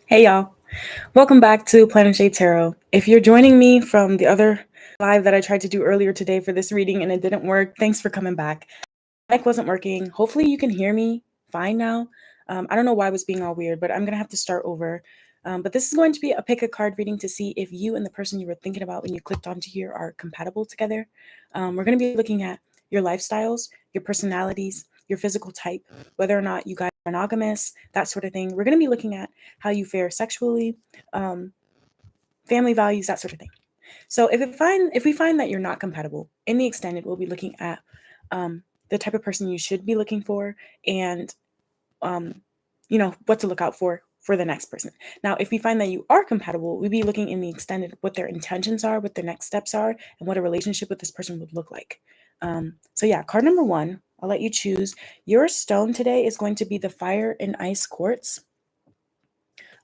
Hey y'all, welcome back to Planet Shade Tarot. If you're joining me from the other live that I tried to do earlier today for this reading and it didn't work, thanks for coming back. Mic wasn't working. Hopefully you can hear me fine now. I don't know why it was being all weird, but I'm gonna have to start over. But this is going to be a pick a card reading to see if you and the person you were thinking about when you clicked onto here are compatible together. We're gonna be looking at your lifestyles, your personalities, your physical type, whether or not you guys are monogamous, that sort of thing. We're gonna be looking at how you fare sexually, um, family values, that sort of thing. So if we find that you're not compatible in the extended, we'll be looking at the type of person you should be looking for and um, what to look out for the next person. Now, if we find that you are compatible, we'll be looking in the extended what their intentions are, what their next steps are, and what a relationship with this person would look like. So yeah, card number one, I'll let you choose. Your stone today is going to be the fire and ice quartz.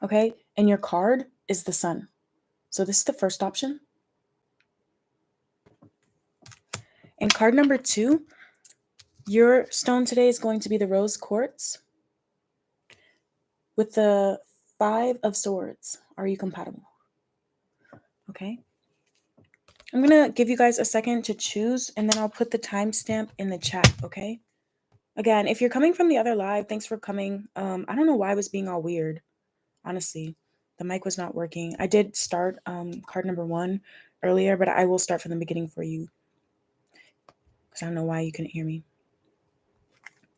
Okay, and your card is the sun. So this is the first option. And card number two, your stone today is going to be the rose quartz with the five of swords. Are you compatible? Okay. I'm going to give you guys a second to choose, and then I'll put the timestamp in the chat, okay? Again, if you're coming from the other live, thanks for coming. I don't know why it was being all weird, honestly. The mic was not working. I did start card number one earlier, but I will start from the beginning for you because I don't know why you couldn't hear me.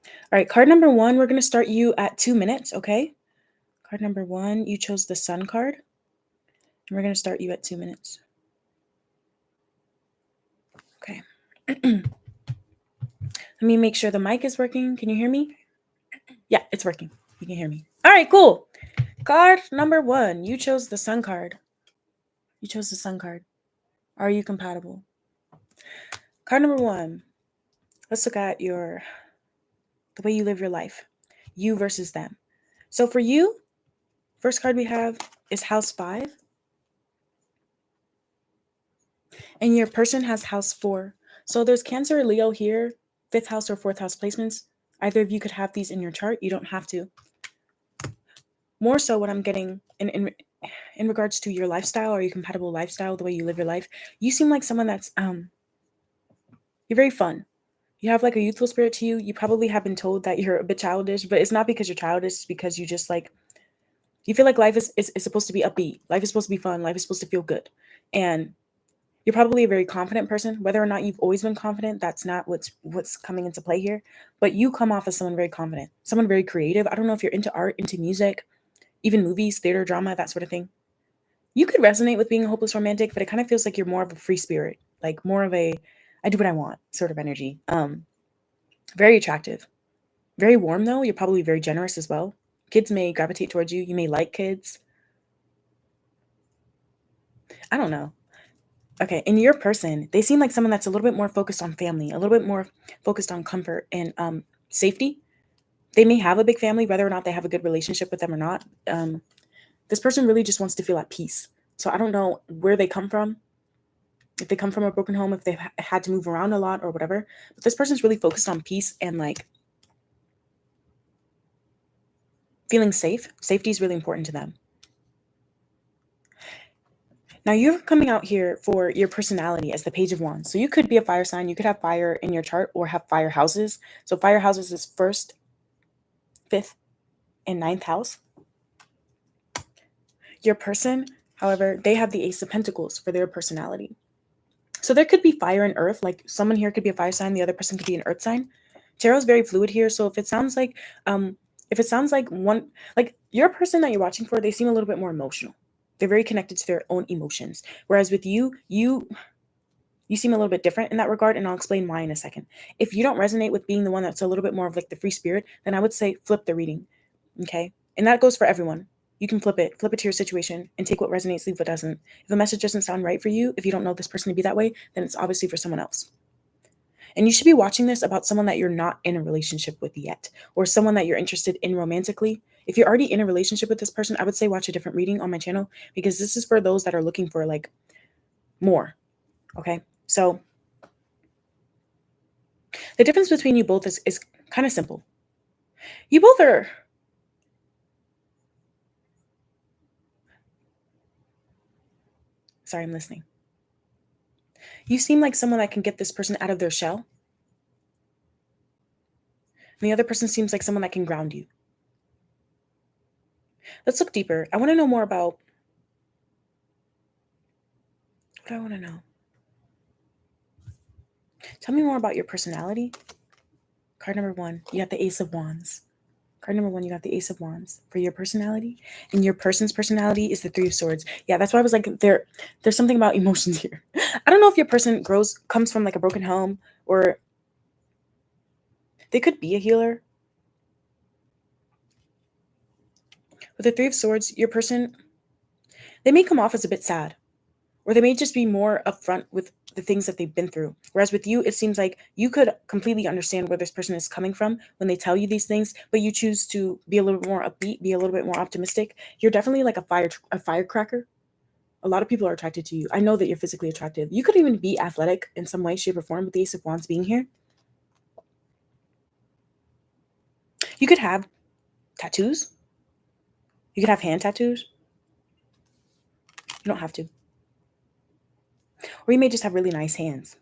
All right, card number one, we're going to start you at 2 minutes, okay? Card number one, you chose the sun card, and we're going to start you at 2 minutes. Okay. Let me make sure the mic is working. Can you hear me? Yeah, it's working. You can hear me. All right, cool. Card number one, you chose the sun card. You chose the sun card. Are you compatible? Card number one, let's look at the way you live your life. You versus them. So for you, first card we have is house 5. And your person has house 4. So there's Cancer or Leo here, 5th house or 4th house placements. Either of you could have these in your chart. You don't have to. More so what I'm getting in regards to your lifestyle or your compatible lifestyle, the way you live your life, you seem like someone that's you're very fun. You have like a youthful spirit to you. You probably have been told that you're a bit childish, but it's not because you're childish, it's because you just like you feel like life is supposed to be upbeat. Life is supposed to be fun. Life is supposed to feel good. And you're probably a very confident person. Whether or not you've always been confident, that's not what's coming into play here. But you come off as someone very confident, someone very creative. I don't know if you're into art, into music, even movies, theater, drama, that sort of thing. You could resonate with being a hopeless romantic, but it kind of feels like you're more of a free spirit, like more of a I do what I want sort of energy. Very attractive. Very warm though. You're probably very generous as well. Kids may gravitate towards you. You may like kids. I don't know. Okay, in your person, they seem like someone that's a little bit more focused on family, a little bit more focused on comfort and safety. They may have a big family, whether or not they have a good relationship with them or not. This person really just wants to feel at peace. So I don't know where they come from, if they come from a broken home, if they've had to move around a lot or whatever. But this person's really focused on peace and like feeling safe. Safety is really important to them. Now you're coming out here for your personality as the Page of Wands. So you could be a fire sign. You could have fire in your chart or have fire houses. So fire houses is 1st, 5th, and 9th house. Your person, however, they have the Ace of Pentacles for their personality. So there could be fire and earth. Like someone here could be a fire sign. The other person could be an earth sign. Tarot's very fluid here. So if it sounds like one, like your person that you're watching for, they seem a little bit more emotional. They're very connected to their own emotions. Whereas with you seem a little bit different in that regard, and I'll explain why in a second. If you don't resonate with being the one that's a little bit more of like the free spirit, then I would say flip the reading, okay? And that goes for everyone. You can flip it to your situation and take what resonates, leave what doesn't. If a message doesn't sound right for you, if you don't know this person to be that way, then it's obviously for someone else. And you should be watching this about someone that you're not in a relationship with yet, or someone that you're interested in romantically. If you're already in a relationship with this person, I would say watch a different reading on my channel, because this is for those that are looking for like more, okay? So the difference between you both is kind of simple. You both are Sorry, I'm listening. You seem like someone that can get this person out of their shell. And the other person seems like someone that can ground you. Let's look deeper. I want to know more about what I want to know. Tell me more about your personality. Card number 1, you got the Ace of Wands. Card number 1, you got the Ace of Wands for your personality. And your person's personality is the Three of Swords. Yeah, that's why I was like, there's something about emotions here. I don't know if your person comes from like a broken home, or they could be a healer. With the Three of Swords, your person, they may come off as a bit sad, or they may just be more upfront with the things that they've been through. Whereas with you, it seems like you could completely understand where this person is coming from when they tell you these things, but you choose to be a little bit more upbeat, be a little bit more optimistic. You're definitely like a firecracker. A lot of people are attracted to you. I know that you're physically attractive. You could even be athletic in some way, shape, or form with the Ace of Wands being here. You could have tattoos. You could have hand tattoos. You don't have to. Or you may just have really nice hands.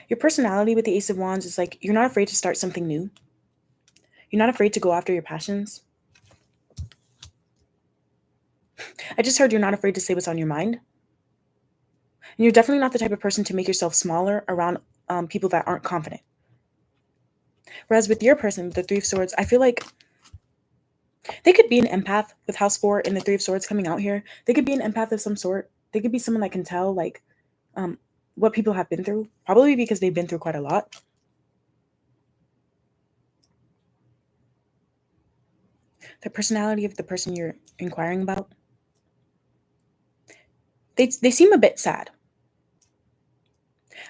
Your personality with the Ace of Wands is like, you're not afraid to start something new. You're not afraid to go after your passions. I just heard you're not afraid to say what's on your mind. And you're definitely not the type of person to make yourself smaller around people that aren't confident. Whereas with your person, with the Three of Swords, I feel like they could be an empath with House 4 and the Three of Swords coming out here. They could be an empath of some sort. They could be someone that can tell like what people have been through, probably because they've been through quite a lot. The personality of the person you're inquiring about, they seem a bit sad.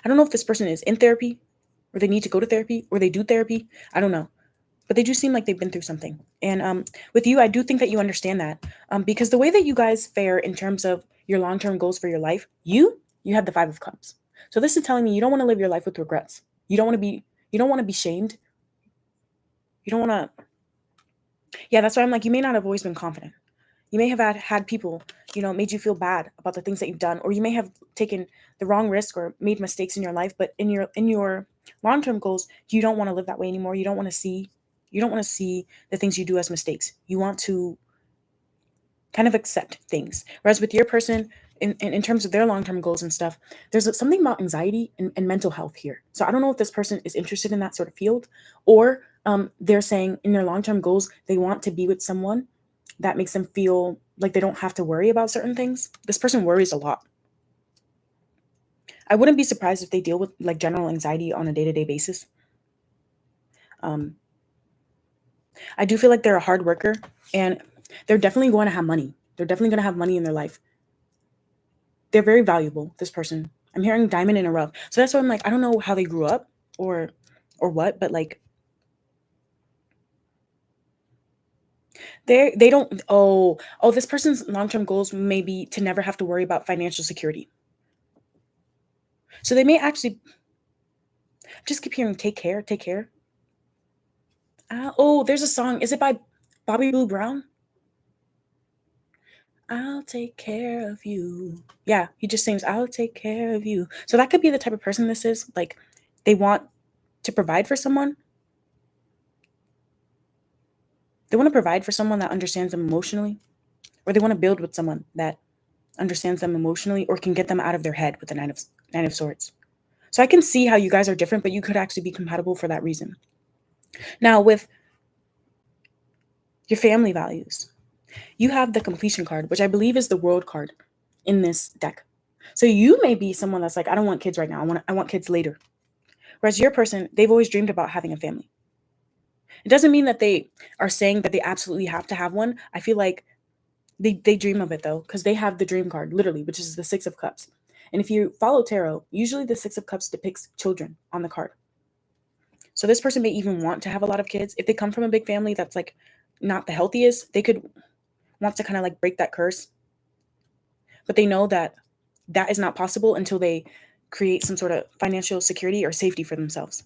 I don't know if this person is in therapy, or they need to go to therapy, or they do therapy. I don't know. But they do seem like they've been through something. And with you, I do think that you understand that. Because the way that you guys fare in terms of your long-term goals for your life, you have the Five of Cups. So this is telling me you don't want to live your life with regrets. You don't want to be shamed. You don't want to. Yeah, that's why I'm like, you may not have always been confident. You may have had people, made you feel bad about the things that you've done, or you may have taken the wrong risk or made mistakes in your life. But in your long-term goals, you don't want to live that way anymore. You don't want to see the things you do as mistakes. You want to kind of accept things. Whereas with your person, in terms of their long-term goals and stuff, there's something about anxiety and mental health here. So I don't know if this person is interested in that sort of field, or they're saying in their long-term goals, they want to be with someone that makes them feel like they don't have to worry about certain things. This person worries a lot. I wouldn't be surprised if they deal with like general anxiety on a day-to-day basis. I do feel like they're a hard worker, and they're definitely going to have money. They're definitely going to have money in their life. They're very valuable, this person. I'm hearing diamond in a rough. So that's why I'm like, I don't know how they grew up or what, but like they don't this person's long-term goals may be to never have to worry about financial security. So they may actually just keep hearing take care, take care. There's a song. Is it by Bobby Blue Brown? I'll take care of you. Yeah, he just sings, I'll take care of you. So that could be the type of person this is. Like, they want to provide for someone. They want to provide for someone that understands them emotionally, or they want to build with someone that understands them emotionally or can get them out of their head with the Nine of Swords. So I can see how you guys are different, but you could actually be compatible for that reason. Now, with your family values, you have the completion card, which I believe is the world card in this deck. So you may be someone that's like, I don't want kids right now. I want kids later. Whereas your person, they've always dreamed about having a family. It doesn't mean that they are saying that they absolutely have to have one. I feel like they dream of it though, because they have the dream card, literally, which is the Six of Cups. And if you follow tarot, usually the Six of Cups depicts children on the card. So this person may even want to have a lot of kids. If they come from a big family that's like not the healthiest, they could want to kind of like break that curse. But they know that that is not possible until they create some sort of financial security or safety for themselves.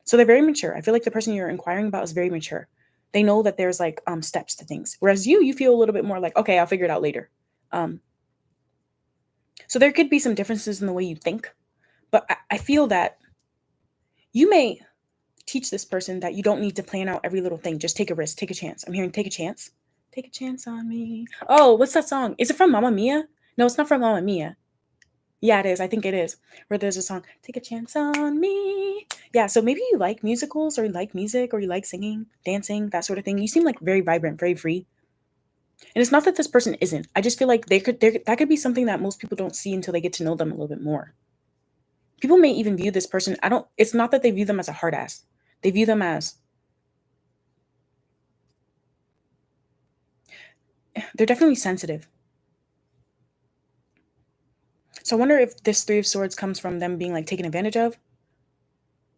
So they're very mature. I feel like the person you're inquiring about is very mature. They know that there's like steps to things. Whereas you feel a little bit more like, okay, I'll figure it out later. So there could be some differences in the way you think, but I feel that you may teach this person that you don't need to plan out every little thing. Just take a risk, take a chance. I'm hearing take a chance. Take a chance on me. Oh, what's that song? Is it from Mamma Mia? No, it's not from Mamma Mia. Yeah, it is. I think it is. Where there's a song, take a chance on me. Yeah, so maybe you like musicals or you like music or you like singing, dancing, that sort of thing. You seem like very vibrant, very free. And it's not that this person isn't. I just feel like that could be something that most people don't see until they get to know them a little bit more. People may even view this person, it's not that they view them as a hard ass. They view them as, they're definitely sensitive. So I wonder if this Three of Swords comes from them being like taken advantage of,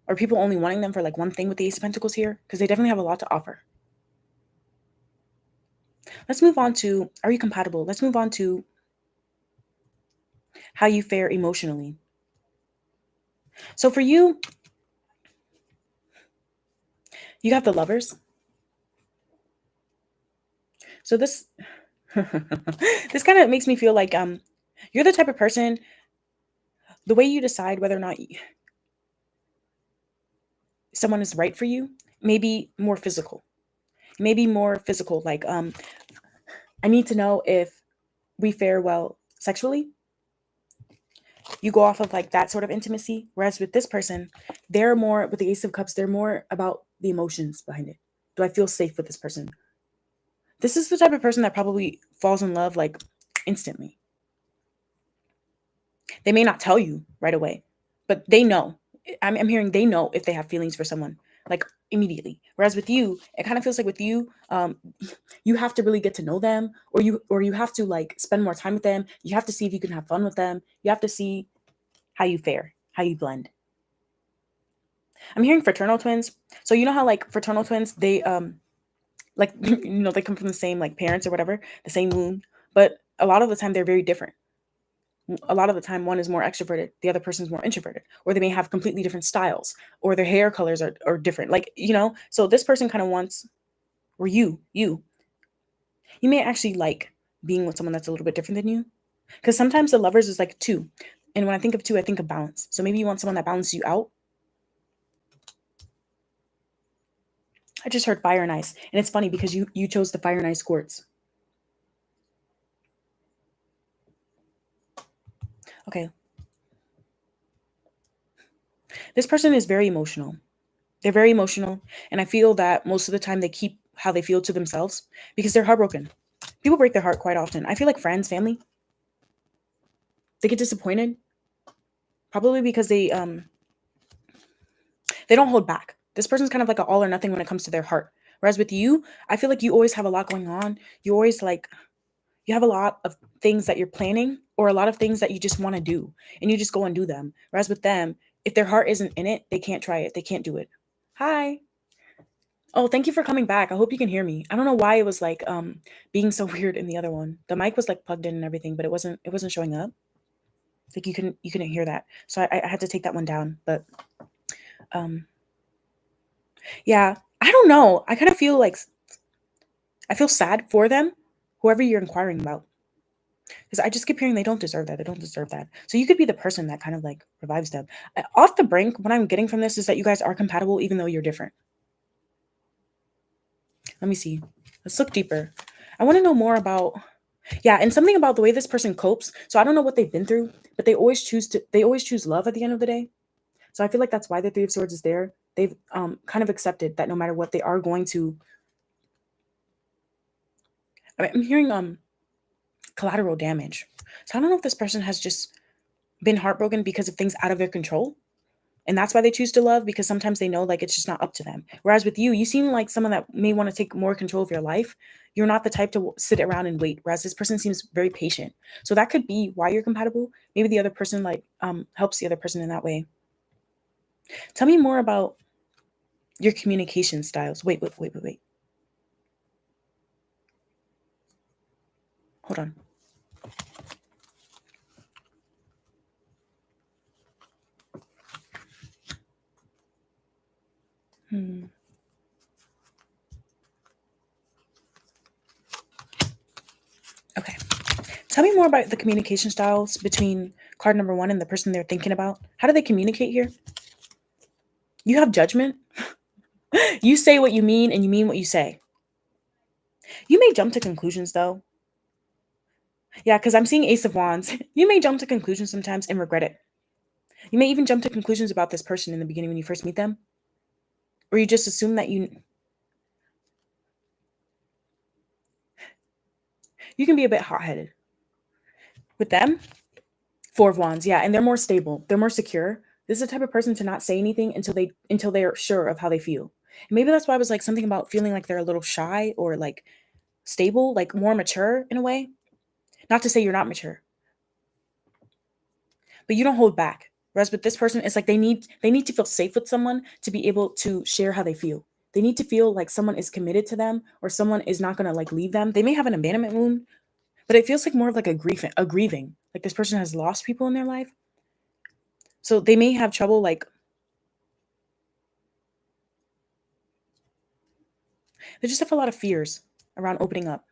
or people only wanting them for like one thing with the Ace of Pentacles here, because they definitely have a lot to offer. Let's move on to, are you compatible? Let's move on to how you fare emotionally. So for you, you have the Lovers. So this this kind of makes me feel like you're the type of person, the way you decide whether or not someone is right for you may be more physical. Maybe more physical, like I need to know if we fare well sexually. You go off of like that sort of intimacy. Whereas with this person, they're more, with the Ace of Cups, they're more about the emotions behind it. Do I feel safe with this person? This is the type of person that probably falls in love like instantly. They may not tell you right away, but they know. I'm hearing they know if they have feelings for someone like immediately. Whereas with you, it kind of feels like with you, you have to really get to know them, or you have to like spend more time with them. You have to see if you can have fun with them. You have to see how you fare, how you blend. I'm hearing fraternal twins. So you know how like fraternal twins, they like they come from the same like parents or whatever, the same womb, but a lot of the time they're very different. A lot of the time one is more extroverted, the other person's more introverted, or they may have completely different styles, or their hair colors are different. Like, so this person kind of wants, or you may actually like being with someone that's a little bit different than you. Because sometimes the Lovers is like two. And when I think of two, I think of balance. So maybe you want someone that balances you out. I just heard fire and ice. And it's funny because you chose the fire and ice quartz. Okay. This person is very emotional. They're very emotional. And I feel that most of the time they keep how they feel to themselves because they're heartbroken. People break their heart quite often. I feel like friends, family, they get disappointed. Probably because they don't hold back. This person's kind of like an all or nothing when it comes to their heart. Whereas with you, I feel like you always have a lot going on. You always like, you have a lot of things that you're planning or a lot of things that you just want to do and you just go and do them. Whereas with them, if their heart isn't in it, they can't try it. They can't do it. Hi. Oh, thank you for coming back. I hope you can hear me. I don't know why it was like being so weird in the other one. The mic was like plugged in and everything, but it wasn't showing up. Like you couldn't hear that. So I had to take that one down. But um yeah, I don't know. I kind of feel like I feel sad for them, whoever you're inquiring about. Because I just keep hearing they don't deserve that. They don't deserve that. So you could be the person that kind of like revives them. Off the brink, what I'm getting from this is that you guys are compatible even though you're different. Let me see. Let's look deeper. I want to know more about, yeah, and something about the way this person copes. So I don't know what they've been through, but they always choose love at the end of the day. So I feel like that's why the Three of Swords is there. They've kind of accepted that no matter what, they are going to. I'm hearing collateral damage. So I don't know if this person has just been heartbroken because of things out of their control. And that's why they choose to love, because sometimes they know like it's just not up to them. Whereas with you seem like someone that may want to take more control of your life. You're not the type to sit around and wait. Whereas this person seems very patient. So that could be why you're compatible. Maybe the other person like helps the other person in that way. Tell me more about your communication styles. Wait. Hold on. Tell me more about the communication styles between card number 1 and the person they're thinking about. How do they communicate here? You have judgment. You say what you mean and you mean what you say. You may jump to conclusions though. Yeah, because I'm seeing Ace of Wands. You may jump to conclusions sometimes and regret it. You may even jump to conclusions about this person in the beginning when you first meet them. Or you just assume that you can be a bit hot-headed. With them, 4 of Wands, yeah, and they're more stable. They're more secure. This is the type of person to not say anything until they're sure of how they feel. And maybe that's why I was like something about feeling like they're a little shy or like stable, like more mature in a way. Not to say you're not mature, but you don't hold back. Whereas with this person, it's like they need to feel safe with someone to be able to share how they feel. They need to feel like someone is committed to them or someone is not going to like leave them. They may have an abandonment wound, but it feels like more of like a grieving. Like this person has lost people in their life. So they may have trouble like they just have a lot of fears around opening up.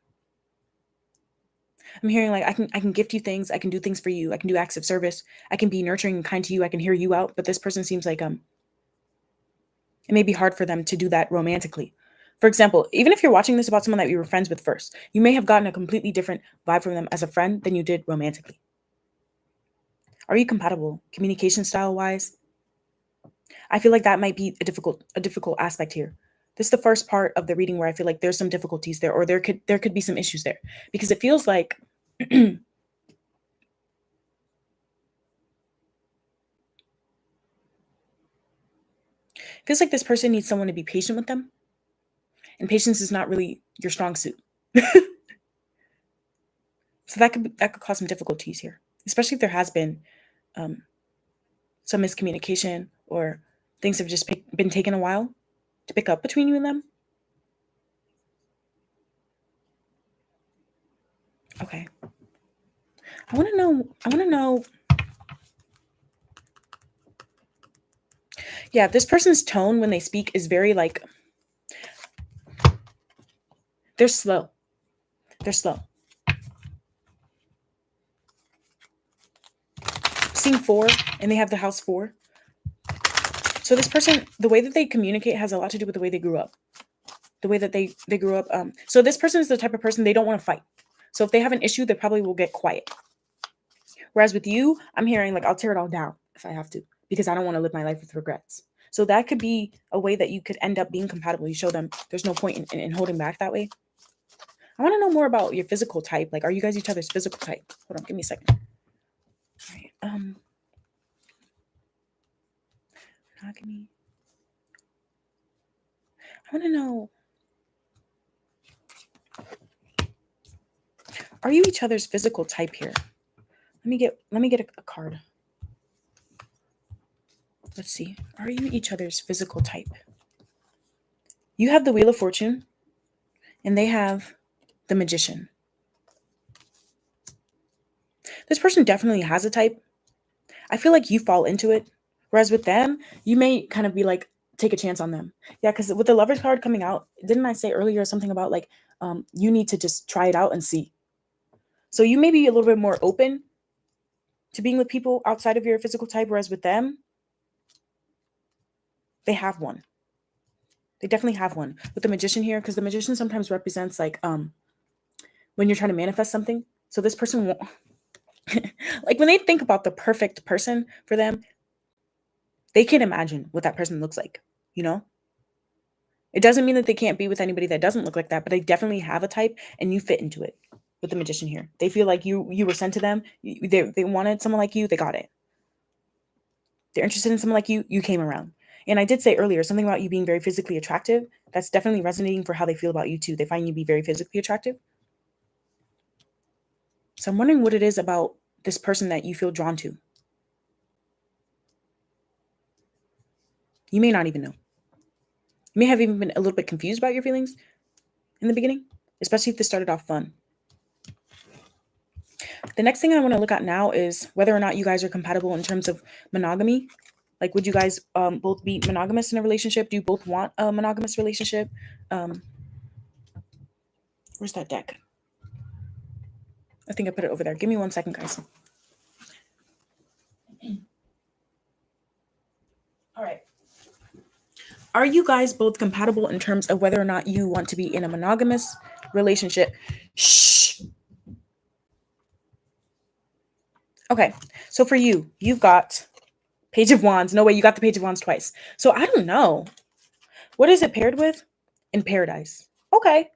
I'm hearing like I can gift you things, I can do things for you, I can do acts of service, I can be nurturing and kind to you, I can hear you out, but this person seems like it may be hard for them to do that romantically. For example, even if you're watching this about someone that you were friends with first, you may have gotten a completely different vibe from them as a friend than you did romantically. Are you compatible communication style wise? I feel like that might be a difficult aspect here. This is the first part of the reading where I feel like there's some difficulties there, or there could be some issues there, because it feels like this person needs someone to be patient with them, and patience is not really your strong suit. So that could cause some difficulties here, especially if there has been some miscommunication or things have just been taking a while to pick up between you and them. Okay. I want to know. Yeah, this person's tone when they speak is very like they're slow. They're slow. Seeing 4 and they have the house 4. So this person, the way that they communicate has a lot to do with the way they grew up. The way that they grew up. So this person is the type of person they don't want to fight. So if they have an issue, they probably will get quiet. Whereas with you, I'm hearing like I'll tear it all down if I have to, because I don't want to live my life with regrets. So that could be a way that you could end up being compatible. You show them there's no point in holding back that way. I want to know more about your physical type. Like, are you guys each other's physical type? Hold on, give me a second. All right. Monogamy. I want to know. Are you each other's physical type here? Let me get a card. Let's see. Are you each other's physical type? You have the Wheel of Fortune, and they have the Magician. This person definitely has a type. I feel like you fall into it. Whereas with them, you may kind of be like, take a chance on them. Yeah, because with the Lovers card coming out, didn't I say earlier something about like, you need to just try it out and see. So you may be a little bit more open to being with people outside of your physical type, whereas with them, they have one. They definitely have one. With the Magician here, because the Magician sometimes represents like when you're trying to manifest something. So this person won't like when they think about the perfect person for them, they can imagine what that person looks like, you know? It doesn't mean that they can't be with anybody that doesn't look like that, but they definitely have a type and you fit into it with the Magician here. They feel like you were sent to them. They wanted someone like you, they got it. They're interested in someone like you came around. And I did say earlier something about you being very physically attractive. That's definitely resonating for how they feel about you too. They find you to be very physically attractive. So I'm wondering what it is about this person that you feel drawn to. You may not even know. You may have even been a little bit confused about your feelings in the beginning, especially if this started off fun. The next thing I want to look at now is whether or not you guys are compatible in terms of monogamy. Like, would you guys both be monogamous in a relationship? Do you both want a monogamous relationship? Where's that deck? I think I put it over there. Give me 1 second, guys. All right. Are you guys both compatible in terms of whether or not you want to be in a monogamous relationship? Shh. Okay. So for you, you've got Page of Wands. No way, you got the Page of Wands twice. So I don't know. What is it paired with? In Paradise. Okay.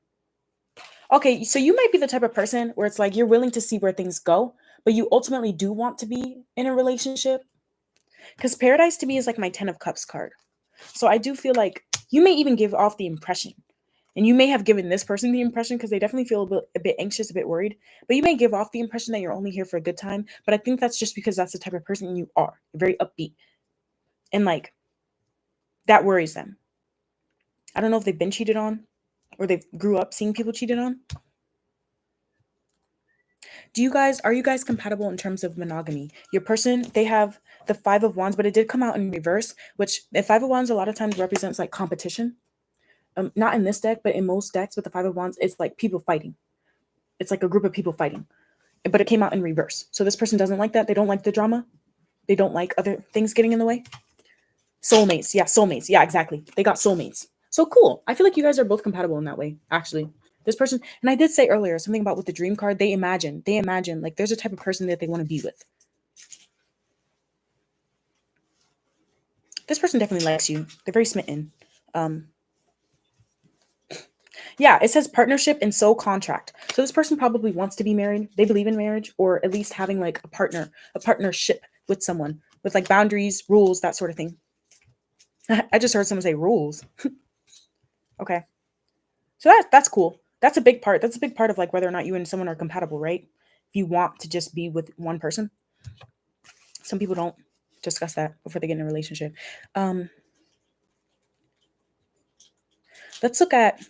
Okay, so you might be the type of person where it's like you're willing to see where things go, but you ultimately do want to be in a relationship. Because Paradise to me is like my 10 of Cups card. So I do feel like you may even give off the impression, and you may have given this person the impression because they definitely feel a bit anxious, a bit worried, but you may give off the impression that you're only here for a good time. But I think that's just because that's the type of person you are. You're very upbeat. And like, that worries them. I don't know if they've been cheated on or they grew up seeing people cheated on. Are you guys compatible in terms of monogamy? Your person, they have the 5 of Wands, but it did come out in reverse, which the 5 of Wands a lot of times represents like competition. Not in this deck, but in most decks with the 5 of Wands, it's like people fighting. It's like a group of people fighting, but it came out in reverse. So this person doesn't like that. They don't like the drama. They don't like other things getting in the way. Soulmates. Yeah, soulmates. Yeah, exactly. They got soulmates. So cool. I feel like you guys are both compatible in that way, actually. This person, and I did say earlier something about with the dream card, they imagine like there's a type of person that they want to be with. This person definitely likes you. They're very smitten. Yeah, it says partnership and soul contract. So this person probably wants to be married. They believe in marriage, or at least having like a partnership with someone with like boundaries, rules, that sort of thing. I just heard someone say rules. Okay. So that's cool. That's a big part. That's a big part of like whether or not you and someone are compatible, right? If you want to just be with one person. Some people don't discuss that before they get in a relationship. Let's look at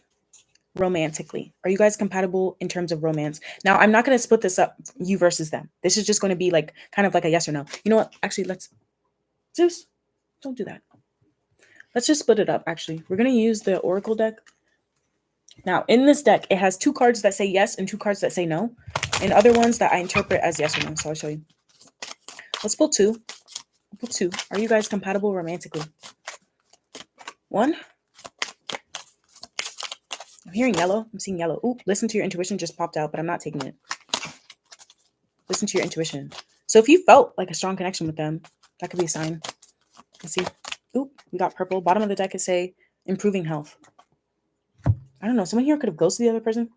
romantically. Are you guys compatible in terms of romance? Now, I'm not going to split this up, you versus them. This is just going to be like kind of like a yes or no. You know what? Actually, Zeus, don't do that. Let's just split it up, actually. We're going to use the Oracle deck. Now, in this deck, it has 2 cards that say yes and 2 cards that say no, and other ones that I interpret as yes or no. So I'll show you. Let's pull 2. We'll pull 2. Are you guys compatible romantically? 1. I'm hearing yellow. I'm seeing yellow. Ooh, listen to your intuition just popped out, but I'm not taking it. Listen to your intuition. So if you felt like a strong connection with them, that could be a sign. Let's see. Ooh, we got purple. Bottom of the deck is say improving health. I don't know. Someone here could have ghosted the other person.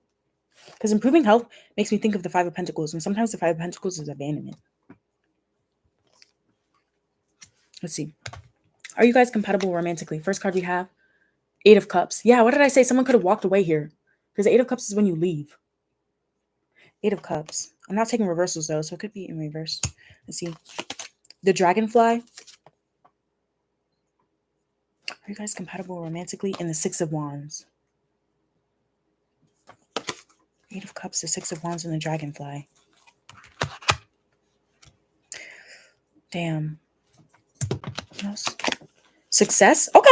Because improving health makes me think of the 5 of Pentacles. And sometimes the 5 of Pentacles is abandonment. Let's see. Are you guys compatible romantically? First card we have, 8 of Cups. Yeah, what did I say? Someone could have walked away here. Because the 8 of Cups is when you leave. 8 of Cups. I'm not taking reversals though, so it could be in reverse. Let's see. The Dragonfly. Are you guys compatible romantically? In the 6 of Wands. 8 of Cups, the 6 of Wands, and the Dragonfly. Damn. What else? Success? Okay.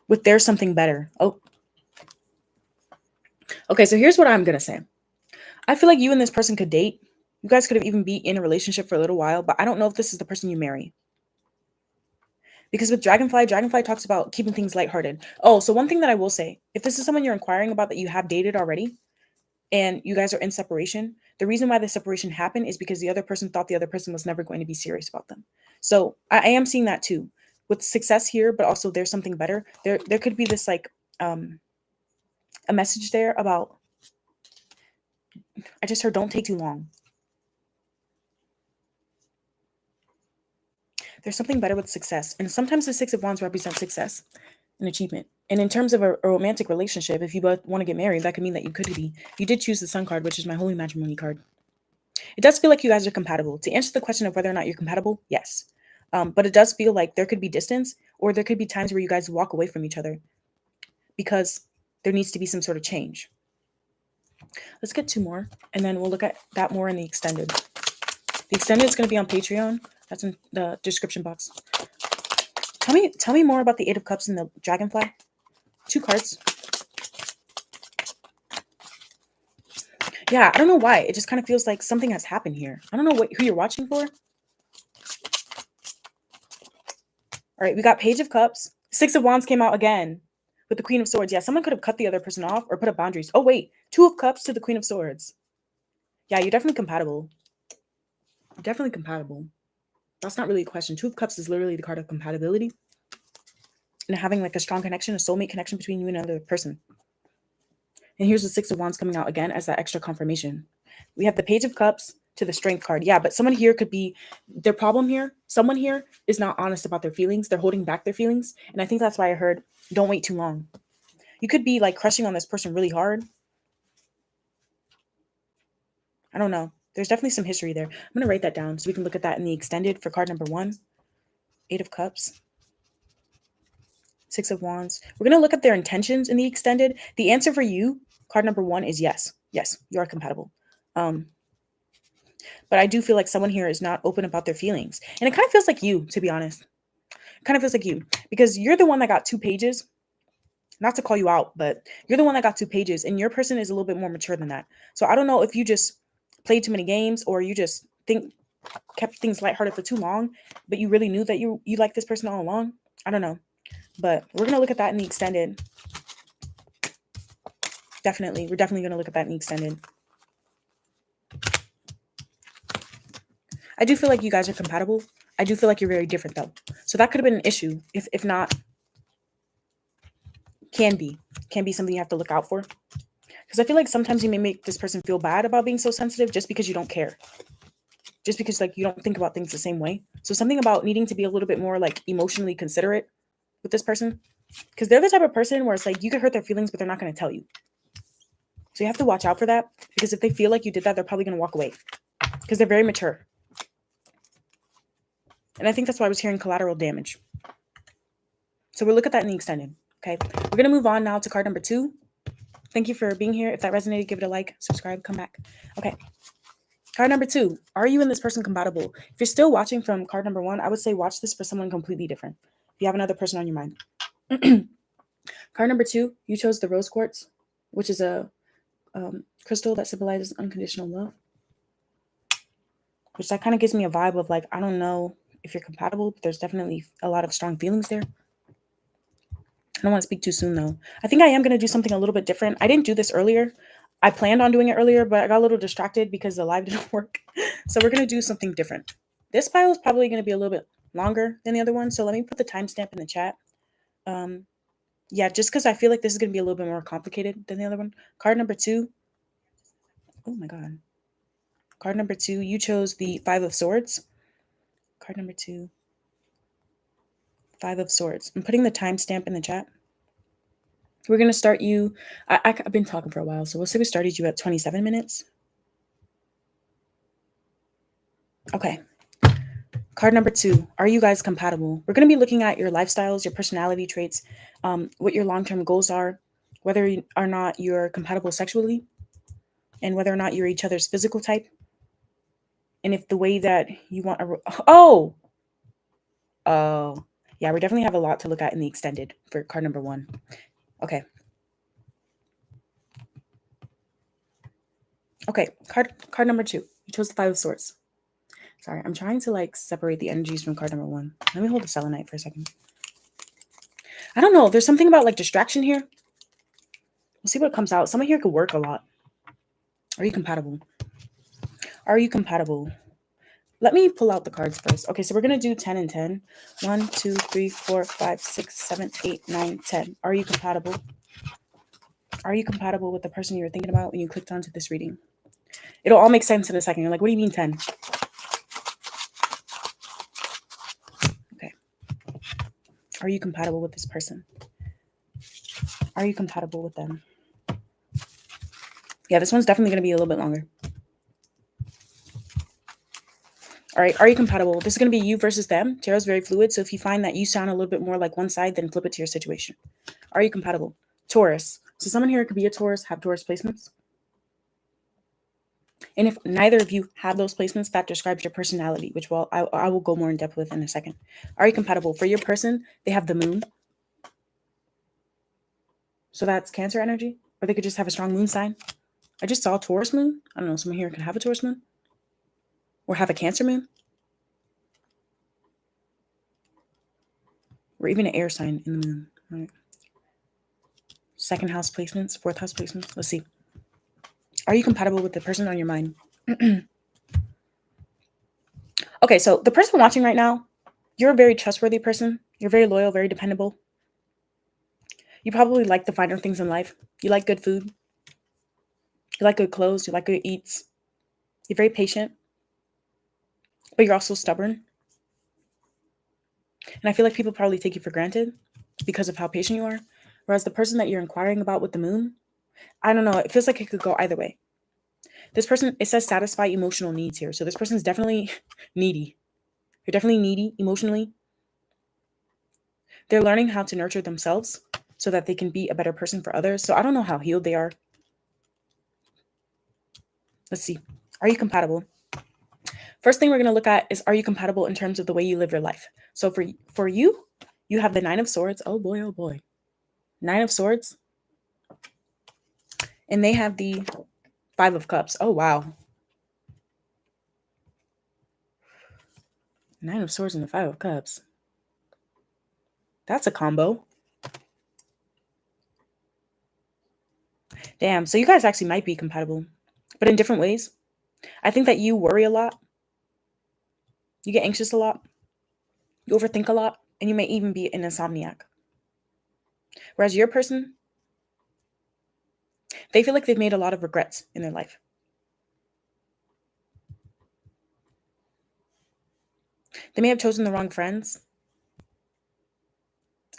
With there's something better. Oh. Okay, so here's what I'm going to say. I feel like you and this person could date. You guys could have even be in a relationship for a little while, but I don't know if this is the person you marry. Because with Dragonfly talks about keeping things lighthearted. Oh, so one thing that I will say, if this is someone you're inquiring about that you have dated already, and you guys are in separation, the reason why the separation happened is because the other person thought the other person was never going to be serious about them. So I am seeing that too. With success here, but also there's something better. There could be this like a message there about, I just heard don't take too long. There's something better with success. And sometimes the 6 of Wands represents success and achievement. And in terms of a romantic relationship, if you both want to get married, that could mean that you could be. You did choose the Sun card, which is my holy matrimony card. It does feel like you guys are compatible. To answer the question of whether or not you're compatible, yes. But it does feel like there could be distance, or there could be times where you guys walk away from each other because there needs to be some sort of change. Let's get 2 more, and then we'll look at that more in the extended. The extended is going to be on Patreon. That's in the description box. Tell me more about the 8 of Cups and the Dragonfly. 2 cards. Yeah, I don't know why. It just kind of feels like something has happened here. I don't know who you're watching for. All right, we got Page of Cups. Six of Wands came out again with the Queen of Swords. Yeah, someone could have cut the other person off or put up boundaries. Oh, wait. Two of Cups to the Queen of Swords. Yeah, you're definitely compatible. Definitely compatible. That's not really a question. Two of Cups is literally the card of compatibility and having like a strong connection, a soulmate connection between you and another person. And here's the Six of Wands coming out again as that extra confirmation. We have the Page of Cups to the Strength card. Yeah, but someone here could be their problem here. Someone here is not honest about their feelings. They're holding back their feelings. And I think that's why I heard, don't wait too long. You could be like crushing on this person really hard. I don't know. There's definitely some history there. I'm going to write that down so we can look at that in the extended for card number 1. 8 of Cups. 6 of Wands. We're going to look at their intentions in the extended. The answer for you, card number 1, is yes. Yes, you are compatible. But I do feel like someone here is not open about their feelings. And it kind of feels like you, to be honest. It kind of feels like you. Because you're the one that got 2 pages. Not to call you out, but you're the one that got 2 pages. And your person is a little bit more mature than that. So I don't know if you just played too many games or you just kept things lighthearted for too long. But you really knew that you liked this person all along. I don't know. But we're going to look at that in the extended. Definitely. We're definitely going to look at that in the extended. I do feel like you guys are compatible. I do feel like you're very different though. So that could have been an issue. If not, can be something you have to look out for. Because I feel like sometimes you may make this person feel bad about being so sensitive just because you don't care. Just because like you don't think about things the same way. So something about needing to be a little bit more like emotionally considerate with this person. Because they're the type of person where it's like you could hurt their feelings, but they're not going to tell you. So you have to watch out for that. Because if they feel like you did that, they're probably going to walk away. Because they're very mature. And I think that's why I was hearing collateral damage. So we'll look at that in the extended. Okay. We're going to move on now to card number 2. Thank you for being here. If that resonated, give it a like, subscribe, come back. Okay. Card number 2. Are you and this person compatible? If you're still watching from card number 1, I would say watch this for someone completely different. If you have another person on your mind. Card number 2, you chose the rose quartz, which is a crystal that symbolizes unconditional love. Which that kind of gives me a vibe of like, I don't know if you're compatible, but there's definitely a lot of strong feelings there. I don't want to speak too soon though. I think I am going to do something a little bit different. I didn't do this earlier. I planned on doing it earlier, but I got a little distracted because the live didn't work. So we're going to do something different. This file is probably going to be a little bit longer than the other one. So let me put the timestamp in the chat. Yeah, just because I feel like this is going to be a little bit more complicated than the other one. Card number 2. Oh my God. Card number 2, you chose the 5 of Swords. Card number 2. 5 of Swords. I'm putting the timestamp in the chat. We're going to start you. I've been talking for a while, so we'll say we started you at 27 minutes. Okay. Card number 2. Are you guys compatible? We're going to be looking at your lifestyles, your personality traits, what your long-term goals are, whether or not you're compatible sexually, and whether or not you're each other's physical type. And if the way that you want Oh, yeah, we definitely have a lot to look at in the extended for card number 1. Okay. Okay, card number 2. You chose the 5 of Swords. Sorry, I'm trying to like separate the energies from card number 1. Let me hold the selenite for a second. I don't know. There's something about like distraction here. We'll see what comes out. Someone here could work a lot. Are you compatible? Are you compatible? Let me pull out the cards first. Okay, so we're going to do 10 and 10. 1, 2, 3, 4, 5, 6, 7, 8, 9, 10. Are you compatible? Are you compatible with the person you were thinking about when you clicked onto this reading? It'll all make sense in a second. You're like, what do you mean 10? Okay. Are you compatible with this person? Are you compatible with them? Yeah, this one's definitely going to be a little bit longer. All right, are you compatible? This is going to be you versus them. Tarot's very fluid, so if you find that you sound a little bit more like one side, then flip it to your situation. Are you compatible? Taurus. So someone here could be a Taurus, have Taurus placements. And if neither of you have those placements, that describes your personality, which I will go more in depth with in a second. Are you compatible? For your person, they have the moon. So that's Cancer energy, or they could just have a strong moon sign. I just saw a Taurus moon. I don't know, someone here could have a Taurus moon or have a Cancer moon or even an air sign in the moon. All right. Second house placements, fourth house placements. Let's see. Are you compatible with the person on your mind? Okay, so the person watching right now, you're a very trustworthy person. You're very loyal, very dependable. You probably like the finer things in life. You like good food. You like good clothes. You like good eats. You're very patient, but you're also stubborn. And I feel like people probably take you for granted because of how patient you are. Whereas the person that you're inquiring about with the moon, I don't know, it feels like it could go either way. This person, it says satisfy emotional needs here. So this person is definitely needy. They're definitely needy emotionally. They're learning how to nurture themselves so that they can be a better person for others. So I don't know how healed they are. Let's see. Are you compatible? First thing we're going to look at is, are you compatible in terms of the way you live your life? So for you, you have the Nine of Swords. Oh boy, oh boy. Nine of Swords. And they have the Five of Cups. Oh, wow. Nine of Swords and the Five of Cups. That's a combo. Damn. So you guys actually might be compatible, but in different ways. I think that you worry a lot. You get anxious a lot. You overthink a lot. And you may even be an insomniac. Whereas your person, they feel like they've made a lot of regrets in their life. They may have chosen the wrong friends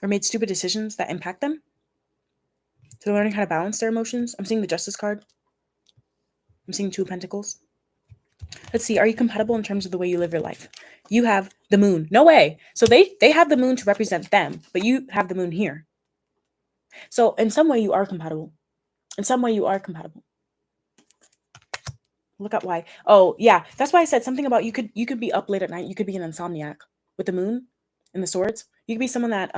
or made stupid decisions that impact them. So they're learning how to balance their emotions. I'm seeing the Justice card. I'm seeing Two of Pentacles. Let's see. Are you compatible in terms of the way you live your life? You have the moon. No way. So they have the moon to represent them, but you have the moon here. So in some way you are compatible. In some way you are compatible. Look at why. Oh, yeah. That's why I said something about you could be up late at night. You could be an insomniac with the moon and the swords. You could be someone that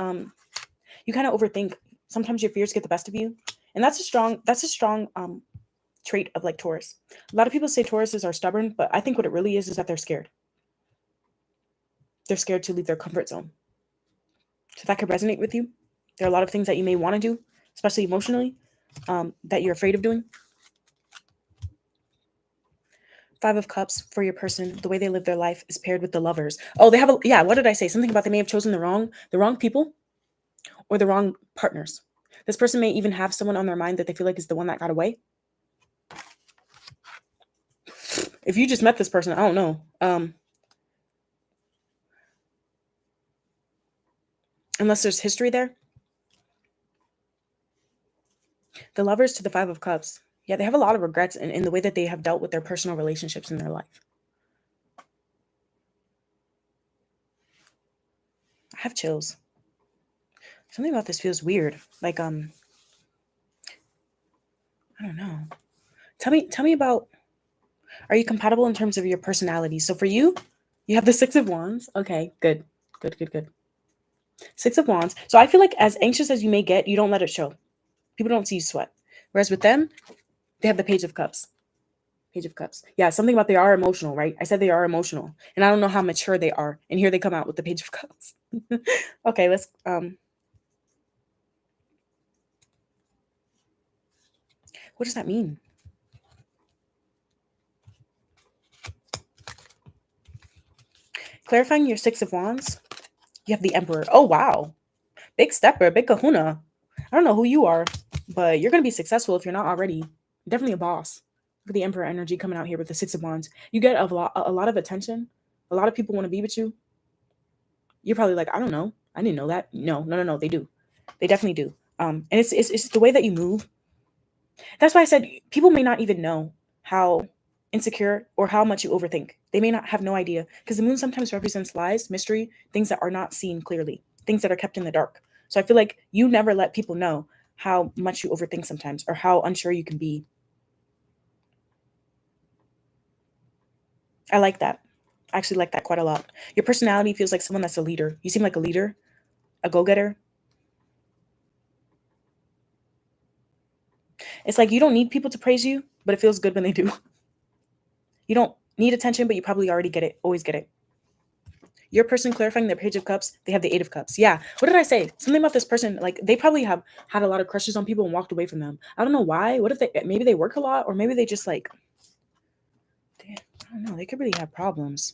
you kind of overthink. Sometimes your fears get the best of you. And that's a strong trait of like Taurus. A lot of people say Tauruses are stubborn, but I think what it really is that they're scared. They're scared to leave their comfort zone. So that could resonate with you. There are a lot of things that you may want to do, especially emotionally, that you're afraid of doing. Five of Cups for your person, the way they live their life is paired with the Lovers. Oh, they have what did I say? Something about they may have chosen the wrong people or the wrong partners. This person may even have someone on their mind that they feel like is the one that got away. If you just met this person, I don't know. Unless there's history there. The Lovers to the Five of Cups. Yeah, they have a lot of regrets in the way that they have dealt with their personal relationships in their life. I have chills. Something about this feels weird. Like, I don't know. Tell me about, are you compatible in terms of your personality? So for you, you have the Six of Wands. Okay, good. Six of Wands. So I feel like as anxious as you may get, you don't let it show. People don't see you sweat. Whereas with them, they have the Page of Cups. Page of Cups. Yeah, something about they are emotional, right? I said they are emotional. And I don't know how mature they are. And here they come out with the Page of Cups. Okay, let's what does that mean? Clarifying your Six of Wands, you have the Emperor. Oh, wow. Big stepper, big kahuna. I don't know who you are, but you're going to be successful if you're not already. Definitely a boss. Look at the Emperor energy coming out here with the Six of Wands. You get a lot of attention. A lot of people want to be with you. You're probably like, I don't know. I didn't know that. No. They do. They definitely do. And it's the way that you move. That's why I said people may not even know how insecure or how much you overthink. They may not have no idea because the moon sometimes represents lies, mystery, things that are not seen clearly, things that are kept in the dark. So I feel like you never let people know how much you overthink sometimes or how unsure you can be. I like that. I actually like that quite a lot. Your personality feels like someone that's a leader. You seem like a leader, a go-getter. It's like you don't need people to praise you, but it feels good when they do. You don't need attention, but you probably already get it, always get it. Your person clarifying their Page of Cups, they have the Eight of Cups. Yeah. What did I say? Something about this person, like they probably have had a lot of crushes on people and walked away from them. I don't know why. What if maybe they work a lot, or maybe they just like, I don't know. They could really have problems.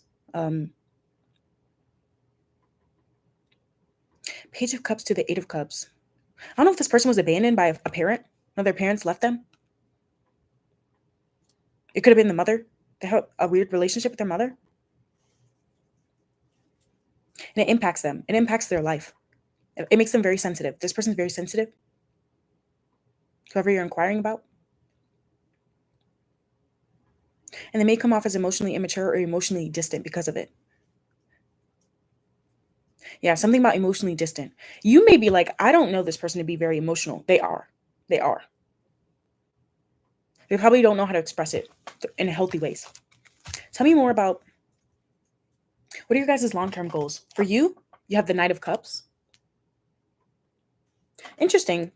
Page of Cups to the Eight of Cups. I don't know if this person was abandoned by a parent. One of their parents left them. It could have been the mother. They have a weird relationship with their mother. And it impacts them. It impacts their life. It makes them very sensitive. This person's very sensitive. Whoever you're inquiring about. And they may come off as emotionally immature or emotionally distant because of it. Yeah, something about emotionally distant. You may be like, I don't know this person to be very emotional. They are. They are. They probably don't know how to express it in healthy ways. Tell me more about, what are your guys' long-term goals? For you, you have the Knight of Cups. Interesting.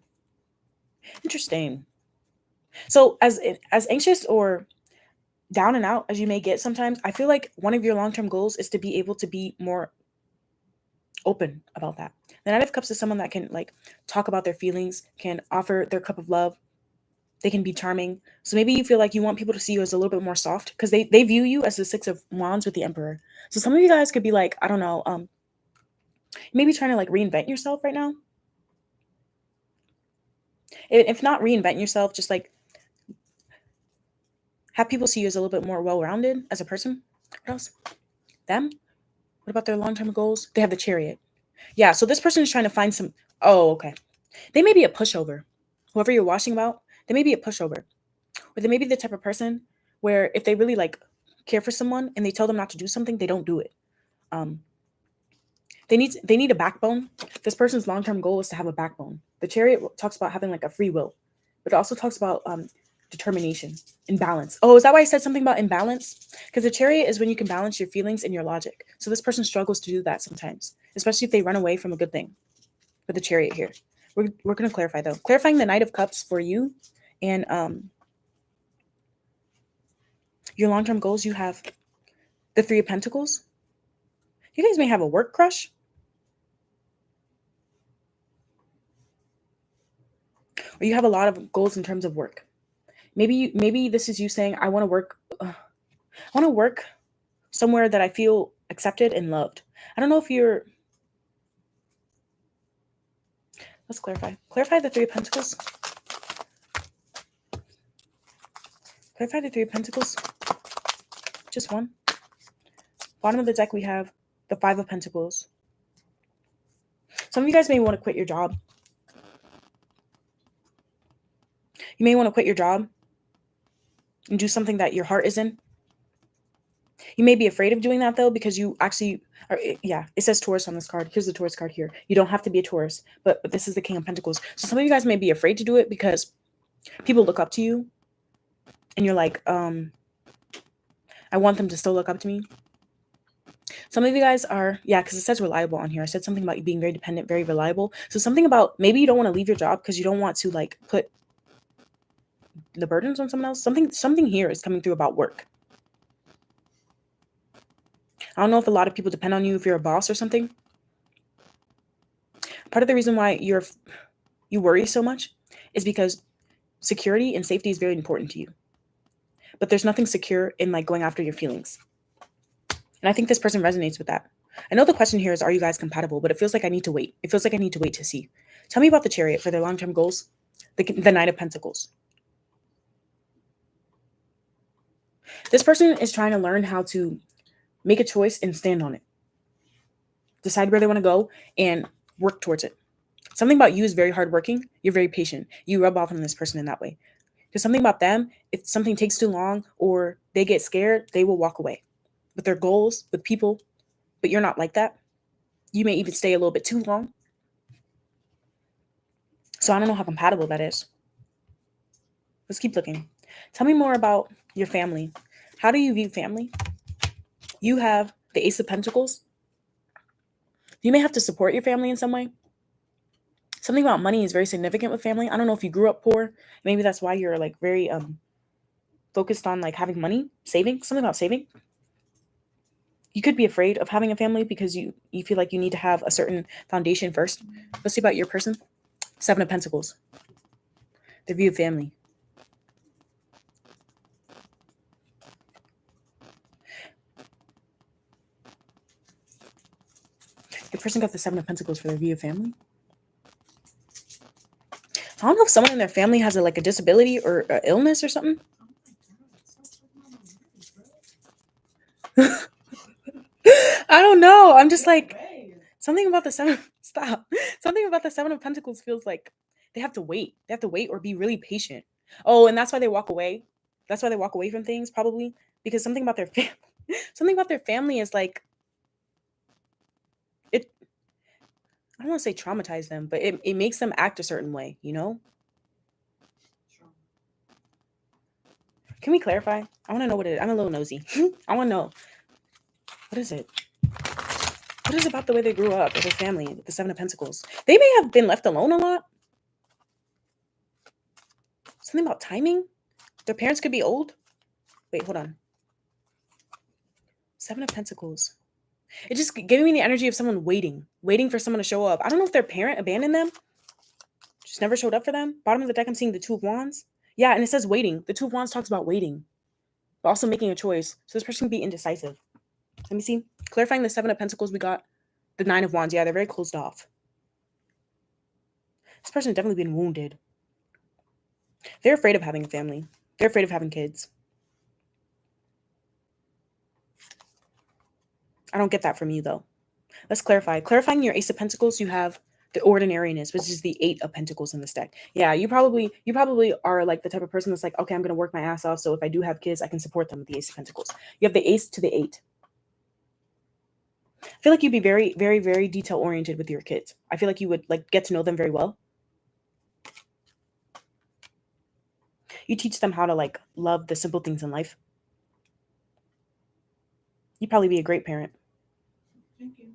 Interesting. So as anxious or down and out as you may get sometimes, I feel like one of your long-term goals is to be able to be more open about that. The Knight of Cups is someone that can like talk about their feelings, can offer their cup of love. They can be charming. So maybe you feel like you want people to see you as a little bit more soft because they view you as the Six of Wands with the Emperor. So some of you guys could be like, I don't know, maybe trying to like reinvent yourself right now. If not reinvent yourself, just like have people see you as a little bit more well-rounded as a person. What else? Them? What about their long-term goals? They have the Chariot. Yeah, so this person is trying to find some, oh, okay. They may be a pushover. Whoever you're washing about, they may be a pushover. Or they may be the type of person where if they really like care for someone and they tell them not to do something, they don't do it. They need a backbone. This person's long-term goal is to have a backbone. The Chariot talks about having like a free will, but it also talks about determination and balance. Oh, is that why I said something about imbalance? Because the Chariot is when you can balance your feelings and your logic. So this person struggles to do that sometimes, especially if they run away from a good thing. With the Chariot here, we're going to clarify though. Clarifying the Knight of Cups for you and your long-term goals. You have the Three of Pentacles. You guys may have a work crush. Or you have a lot of goals in terms of work. Maybe this is you saying, I want to work somewhere that I feel accepted and loved. I don't know if you're, let's clarify. Clarify the Three of Pentacles. Clarify the Three of Pentacles. Just one. Bottom of the deck, we have the Five of Pentacles. Some of you guys may want to quit your job. You may want to quit your job and do something that your heart is in. You may be afraid of doing that though, because you actually are, yeah, it says Taurus on this card. Here's the Taurus card here. You don't have to be a Taurus, but this is the King of Pentacles. So some of you guys may be afraid to do it because people look up to you and you're like, I want them to still look up to me. Some of you guys are, yeah, because it says reliable on here. I said something about you being very dependent, very reliable. So something about maybe you don't want to leave your job because you don't want to like put the burdens on someone else. Something here is coming through about work. I don't know if a lot of people depend on you if you're a boss or something. Part of the reason why you worry so much is because security and safety is very important to you. But there's nothing secure in like going after your feelings. And I think this person resonates with that. I know the question here is, are you guys compatible? But it feels like I need to wait. It feels like I need to wait to see. Tell me about the Chariot for their long-term goals. The Knight of Pentacles. This person is trying to learn how to make a choice and stand on it. Decide where they want to go and work towards it. Something about you is very hardworking. You're very patient. You rub off on this person in that way. There's something about them, if something takes too long or they get scared, they will walk away with their goals, with people, but you're not like that. You may even stay a little bit too long. So I don't know how compatible that is. Let's keep looking. Tell me more about your family. How do you view family? You have the Ace of Pentacles. You may have to support your family in some way. Something about money is very significant with family. I don't know if you grew up poor. Maybe that's why you're like very focused on like having money, saving, something about saving. You could be afraid of having a family because you feel like you need to have a certain foundation first. Let's see about your person. Seven of Pentacles. Their view of family. Your person got the Seven of Pentacles for their view of family. I don't know if someone in their family has like a disability or a illness or something. I don't know. I'm just like, something about the Seven. Stop. Something about the Seven of Pentacles feels like they have to wait. They have to wait or be really patient. Oh, and that's why they walk away. That's why they walk away from things, probably because something about their family. Something about their family is like it. I don't want to say traumatize them, but it makes them act a certain way. You know? Can we clarify? I want to know what it is. I'm a little nosy. I want to know. What is it? What is it about the way they grew up, or their family, with the Seven of Pentacles? They may have been left alone a lot. Something about timing? Their parents could be old. Wait, hold on. Seven of Pentacles. It just gave me the energy of someone waiting for someone to show up. I don't know if their parent abandoned them, just never showed up for them. Bottom of the deck, I'm seeing the Two of Wands. Yeah, and it says waiting. The Two of Wands talks about waiting, but also making a choice. So this person can be indecisive. Let me see. Clarifying the Seven of Pentacles, we got the Nine of Wands. Yeah, they're very closed off. This person has definitely been wounded. They're afraid of having a family. They're afraid of having kids. I don't get that from you, though. Let's clarify. Clarifying your Ace of Pentacles, you have the ordinariness, which is the Eight of Pentacles in this deck. Yeah, you probably are like the type of person that's like, okay, I'm going to work my ass off, so if I do have kids, I can support them with the Ace of Pentacles. You have the Ace to the Eight. I feel like you'd be very, very, very detail oriented with your kids. I feel like you would like get to know them very well. You teach them how to like love the simple things in life. You'd probably be a great parent. Thank you.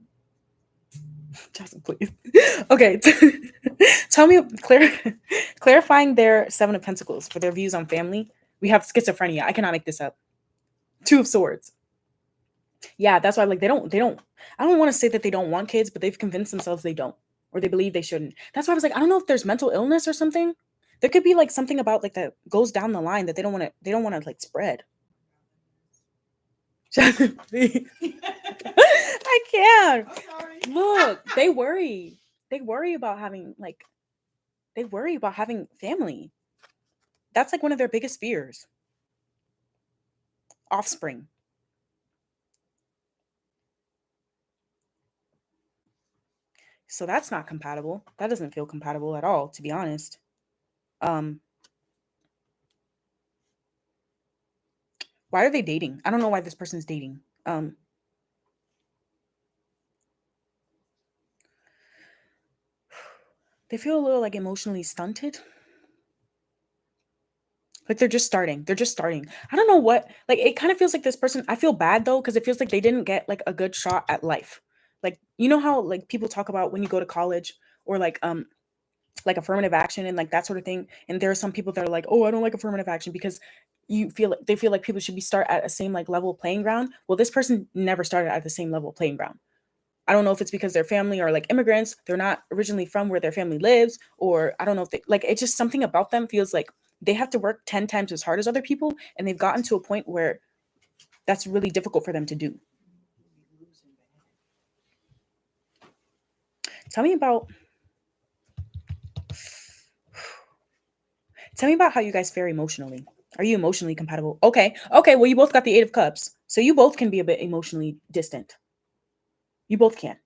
Justin, please. Okay. Tell me, clarifying their Seven of Pentacles for their views on family. We have schizophrenia. I cannot make this up. Two of Swords. Yeah, that's why like they don't I don't want to say that they don't want kids, but they've convinced themselves they don't, or they believe they shouldn't. That's why I was like, I don't know if there's mental illness or something. There could be like something about like that goes down the line that they don't want to like spread. I can't. Look, they worry. They worry about having like they worry about having family. That's like one of their biggest fears. Offspring. So that's not compatible. That doesn't feel compatible at all, to be honest. Why are they dating? I don't know why this person's dating. They feel a little like emotionally stunted. Like they're just starting. They're just starting. I don't know what, like it kind of feels like this person, I feel bad though, because it feels like they didn't get like a good shot at life. Like, you know how like people talk about when you go to college or like affirmative action and like that sort of thing. And there are some people that are like, oh, I don't like affirmative action because they feel like people should be start at a same like level playing ground. Well, this person never started at the same level playing ground. I don't know if it's because their family are like immigrants, they're not originally from where their family lives, or I don't know if they like it's just something about them feels like they have to work 10 times as hard as other people, and they've gotten to a point where that's really difficult for them to do. Tell me about how you guys fare emotionally. Are you emotionally compatible? Okay. Okay, well you both got the 8 of Cups. So you both can be a bit emotionally distant. You both can.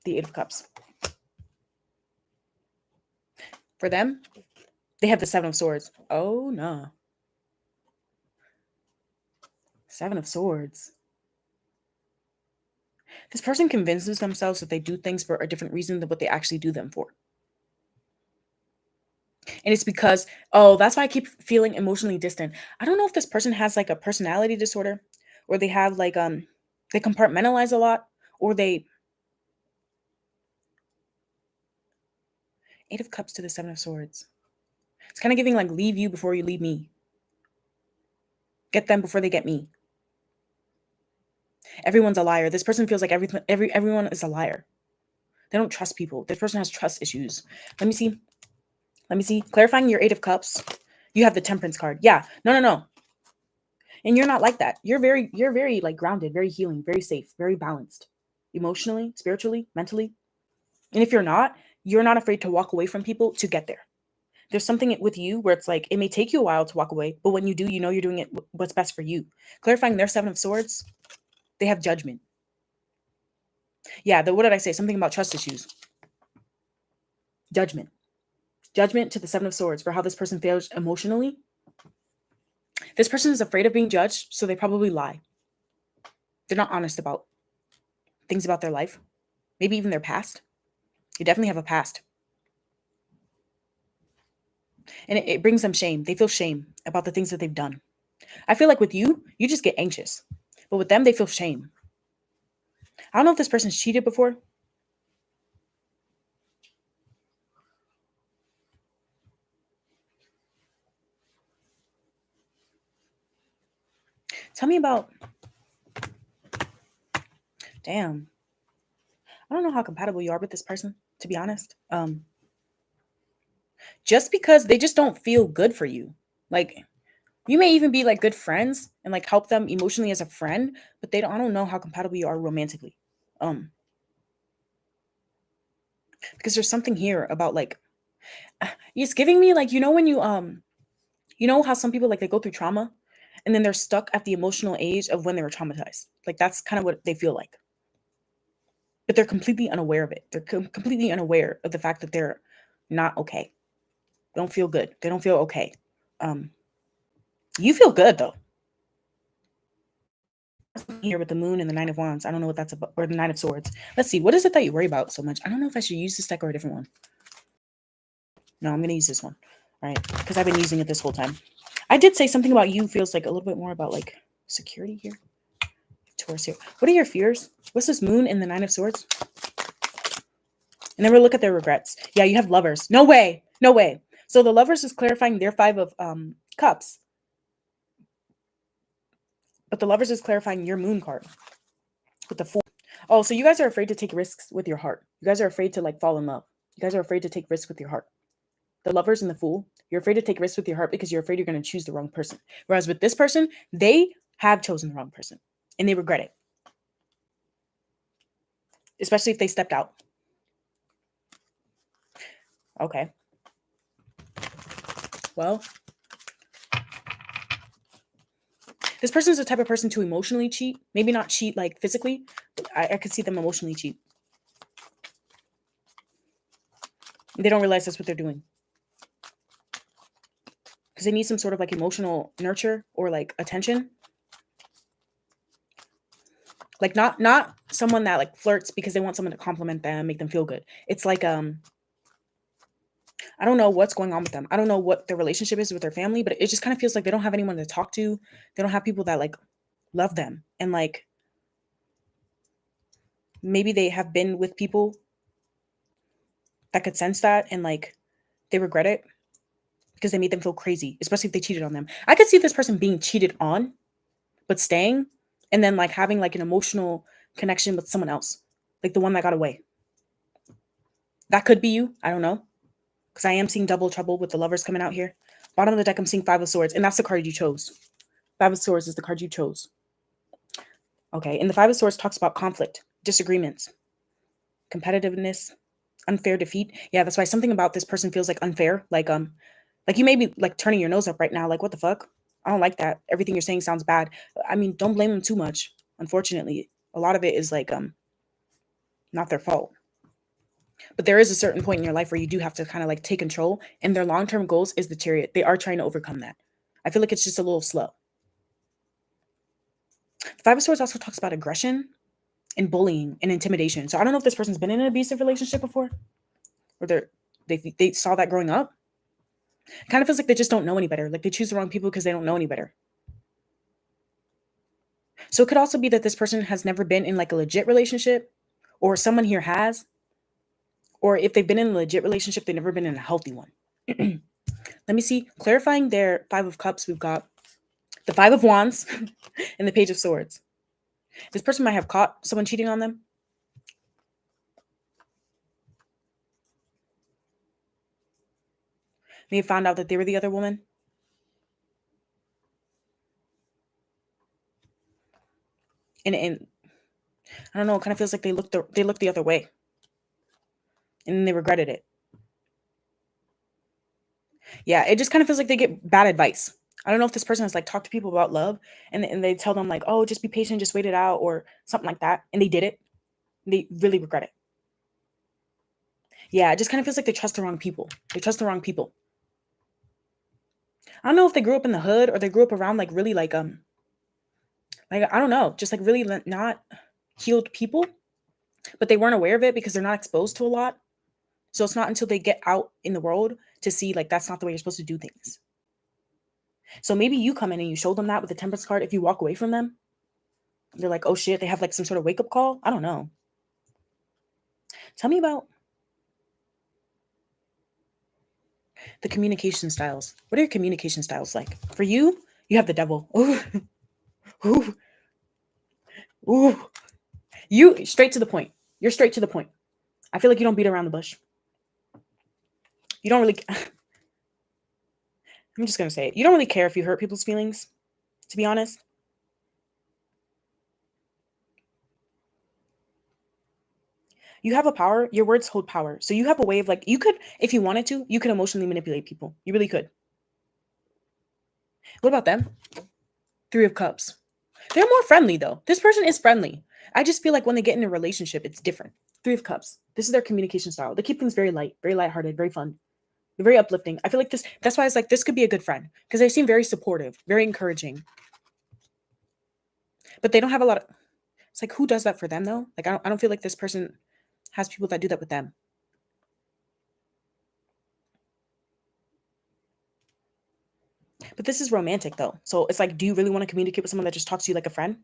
The 8 of Cups. For them, they have the 7 of Swords. Oh no. 7 of Swords. This person convinces themselves that they do things for a different reason than what they actually do them for. And it's because, oh, that's why I keep feeling emotionally distant. I don't know if this person has like a personality disorder, or they have like they compartmentalize a lot, or they Eight of Cups to the Seven of Swords. It's kind of giving like, leave you before you leave me. Get them before they get me. Everyone's a liar. This person feels like everyone is a liar. They don't trust people. This person has trust issues. Let me see. Clarifying your Eight of Cups. You have the Temperance card. Yeah. No. And you're not like that. You're very like grounded, very healing, very safe, very balanced. Emotionally, spiritually, mentally. And if you're not afraid to walk away from people to get there. There's something with you where it's like, it may take you a while to walk away, but when you do, you know you're doing it what's best for you. Clarifying their Seven of Swords. They have judgment. Yeah, what did I say? Something about trust issues. Judgment. Judgment to the Seven of Swords for how this person feels emotionally. This person is afraid of being judged, so they probably lie. They're not honest about things about their life, maybe even their past. You definitely have a past. And it brings them shame. They feel shame about the things that they've done. I feel like with you, you just get anxious. But with them, they feel shame. I don't know if this person's cheated before. Tell me about... Damn. I don't know how compatible you are with this person, to be honest. Just because they just don't feel good for you. Like, you may even be like good friends and like help them emotionally as a friend, but I don't know how compatible you are romantically. Because there's something here about like, it's giving me like, when you how some people like they go through trauma and then they're stuck at the emotional age of when they were traumatized. Like that's kind of what they feel like. But they're completely unaware of it. They're completely unaware of the fact that they're not okay. They don't feel good. They don't feel okay. You feel good though. Here with the Moon and the Nine of Wands. I don't know what that's about, or the Nine of Swords. Let's see. What is it that you worry about so much? I don't know if I should use this deck or a different one. No, I'm going to use this one. All right. Because I've been using it this whole time. I did say something about you feels like a little bit more about like security here. Taurus here. What are your fears? What's this Moon and the Nine of Swords? And then we'll look at their regrets. Yeah, you have Lovers. No way. No way. So the Lovers is clarifying their Five of Cups. But the Lovers is clarifying your Moon card with the Fool. Oh, so you guys are afraid to take risks with your heart. You guys are afraid to like fall in love. You guys are afraid to take risks with your heart. The Lovers and the Fool, you're afraid to take risks with your heart because you're afraid you're going to choose the wrong person. Whereas with this person, they have chosen the wrong person and they regret it. Especially if they stepped out. Okay. Well, this person is the type of person to emotionally cheat. Maybe not cheat like physically, but I could see them emotionally cheat. They don't realize that's what they're doing. Because they need some sort of like emotional nurture or like attention. Like not someone that like flirts because they want someone to compliment them, make them feel good. It's like, I don't know what's going on with them. I don't know what their relationship is with their family, but it just kind of feels like they don't have anyone to talk to. They don't have people that like love them. And like, maybe they have been with people that could sense that and like they regret it because they made them feel crazy, especially if they cheated on them. I could see this person being cheated on, but staying and then like having like an emotional connection with someone else, like the one that got away. That could be you. I don't know. Because I am seeing double trouble with the Lovers coming out here. Bottom of the deck, I'm seeing Five of Swords, and that's the card you chose. Five of Swords is the card you chose. Okay, and the Five of Swords talks about conflict, disagreements, competitiveness, unfair defeat. Yeah, that's why something about this person feels like unfair. Like you may be like turning your nose up right now. Like, what the fuck? I don't like that. Everything you're saying sounds bad. I mean, don't blame them too much. Unfortunately, a lot of it is like not their fault. But there is a certain point in your life where you do have to kind of like take control. And their long-term goals is the Chariot. They are trying to overcome that. I feel like it's just a little slow. The Five of Swords also talks about aggression and bullying and intimidation. So I don't know if this person's been in an abusive relationship before, or they saw that growing up. It kind of feels like they just don't know any better. Like they choose the wrong people because they don't know any better. So it could also be that this person has never been in like a legit relationship, or someone here has, Or if they've been in a legit relationship, they've never been in a healthy one. Let me see. Clarifying their Five of Cups, we've got the Five of Wands and the Page of Swords. This person might have caught someone cheating on them. They have found out that they were the other woman. And I don't know, it kind of feels like they looked the other way. And then they regretted it. Yeah, it just kind of feels like they get bad advice. I don't know if this person has like talked to people about love and they tell them like, oh, just be patient, just wait it out or something like that. And they did it. They really regret it. Yeah, it just kind of feels like they trust the wrong people. They trust the wrong people. I don't know if they grew up in the hood or they grew up around like really like I don't know, just like really not healed people, but they weren't aware of it because they're not exposed to a lot. So it's not until they get out in the world to see like that's not the way you're supposed to do things. So maybe you come in and you show them that with the Temperance card. If you walk away from them, they're like, oh shit, they have like some sort of wake up call. I don't know. Tell me about the communication styles. What are your communication styles like? For you, you have the devil. Ooh, ooh, ooh. You straight to the point. You're straight to the point. I feel like you don't beat around the bush. You don't really. I'm just gonna say it. You don't really care if you hurt people's feelings, to be honest. You have a power. Your words hold power. So you have a way of like, you could, if you wanted to, you could emotionally manipulate people. You really could. What about them? Three of Cups. They're more friendly though. This person is friendly. I just feel like when they get in a relationship, it's different. Three of Cups. This is their communication style. They keep things very light, very lighthearted, very fun. They're very uplifting. I feel like that's why it's like, this could be a good friend because they seem very supportive, very encouraging. But they don't have a lot of, it's like, who does that for them though? Like, I don't feel like this person has people that do that with them. But this is romantic though. So it's like, do you really want to communicate with someone that just talks to you like a friend?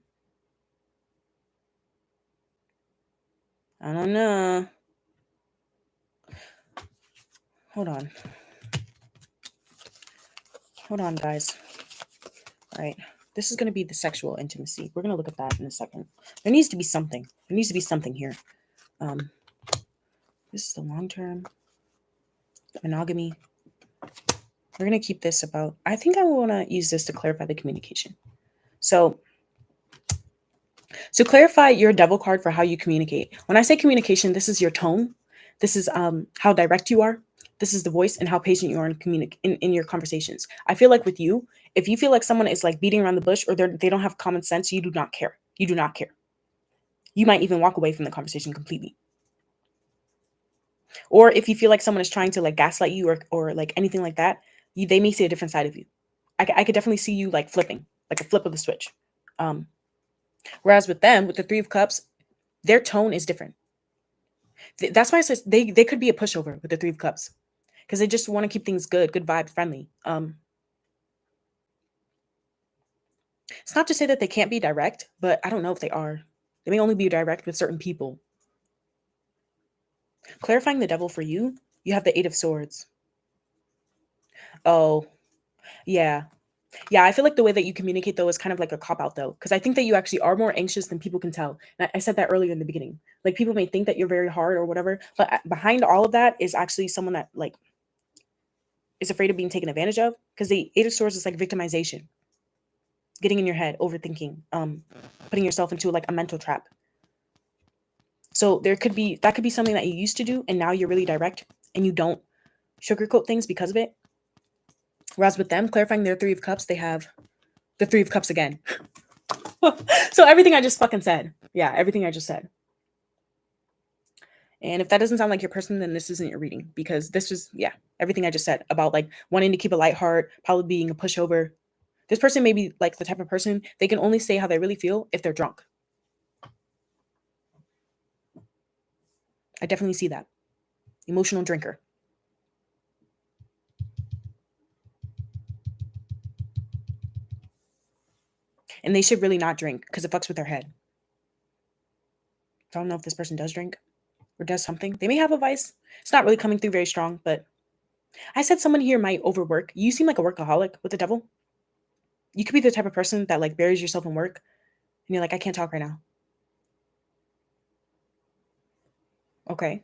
I don't know. Hold on. Hold on, guys. All right. This is going to be the sexual intimacy. We're going to look at that in a second. There needs to be something. There needs to be something here. This is the long-term monogamy. We're going to keep this about, I think I want to use this to clarify the communication. So clarify your devil card for how you communicate. When I say communication, this is your tone. This is how direct you are. This is the voice and how patient you are in your conversations. I feel like with you, if you feel like someone is like beating around the bush or they don't have common sense, you do not care. You do not care. You might even walk away from the conversation completely. Or if you feel like someone is trying to like gaslight you or like anything like that, they may see a different side of you. I could definitely see you like flipping, like a flip of the switch. Whereas with them, with the Three of Cups, their tone is different. That's why I said they could be a pushover with the Three of Cups because they just want to keep things good vibe, friendly. It's not to say that they can't be direct, but I don't know if they are. They may only be direct with certain people. Clarifying the devil for you, you have the Eight of Swords. Oh, yeah. Yeah, I feel like the way that you communicate though is kind of like a cop out though, because I think that you actually are more anxious than people can tell. And I said that earlier in the beginning. Like people may think that you're very hard or whatever, but behind all of that is actually someone that like is afraid of being taken advantage of. Because the Eight of Swords is like victimization, getting in your head, overthinking, putting yourself into like a mental trap. So that could be something that you used to do, and now you're really direct and you don't sugarcoat things because of it. Whereas with them, clarifying their Three of Cups, they have the Three of Cups again. So everything I just fucking said. Yeah, everything I just said. And if that doesn't sound like your person, then this isn't your reading because this is, yeah, everything I just said about like wanting to keep a light heart, probably being a pushover. This person may be like the type of person, they can only say how they really feel if they're drunk. I definitely see that. Emotional drinker. And they should really not drink because it fucks with their head. I don't know if this person does drink. or does something. They may have a vice. It's not really coming through very strong, but I said someone here might overwork. You seem like a workaholic with the devil. You could be the type of person that like buries yourself in work and you're like, I can't talk right now. Okay.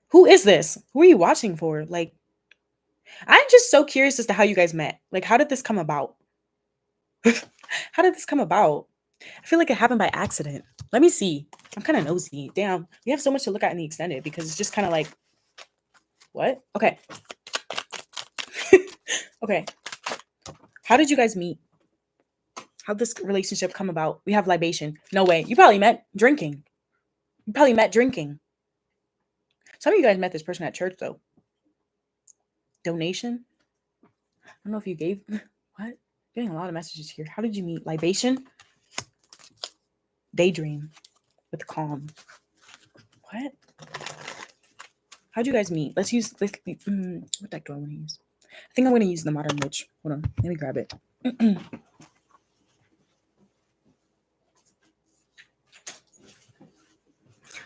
Who is this? Who are you watching for? Like, I'm just so curious as to how you guys met. Like, how did this come about? How did this come about? I feel like it happened by accident. Let me see. I'm kind of nosy. Damn. We have so much to look at in the extended because it's just kind of like, what? Okay. Okay. How did you guys meet? How'd this relationship come about? We have libation. No way. You probably met drinking. Some of you guys met this person at church, though. Donation? I don't know if you gave... What? Getting a lot of messages here. How did you meet? Libation? Daydream. With calm. What? How'd you guys meet? What deck do I want to use? I think I'm going to use the Modern Witch. Hold on. Let me grab it.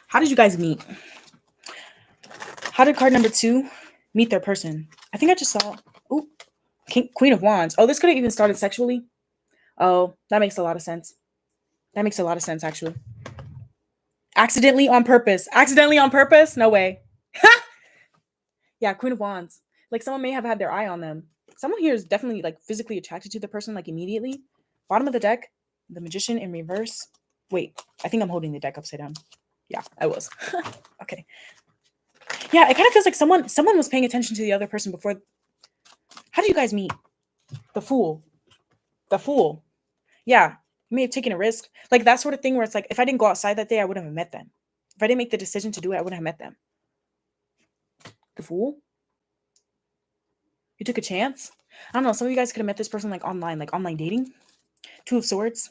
How did you guys meet? How did card number 2 meet their person? I think I just saw... Oh, Queen of Wands. Oh, this could have even started sexually. Oh, that makes a lot of sense. That makes a lot of sense, actually. Accidentally on purpose. Accidentally on purpose? No way. Yeah, Queen of Wands. Like, someone may have had their eye on them. Someone here is definitely, like, physically attracted to the person, like, immediately. Bottom of the deck, the Magician in reverse. Wait, I think I'm holding the deck upside down. Yeah, I was. Okay. Yeah, it kind of feels like someone was paying attention to the other person before. How did you guys meet? The Fool. The Fool. Yeah, you may have taken a risk. Like, that sort of thing where it's like, if I didn't go outside that day, I wouldn't have met them. If I didn't make the decision to do it, I wouldn't have met them. The Fool? You took a chance? I don't know. Some of you guys could have met this person like online dating. 2 of Swords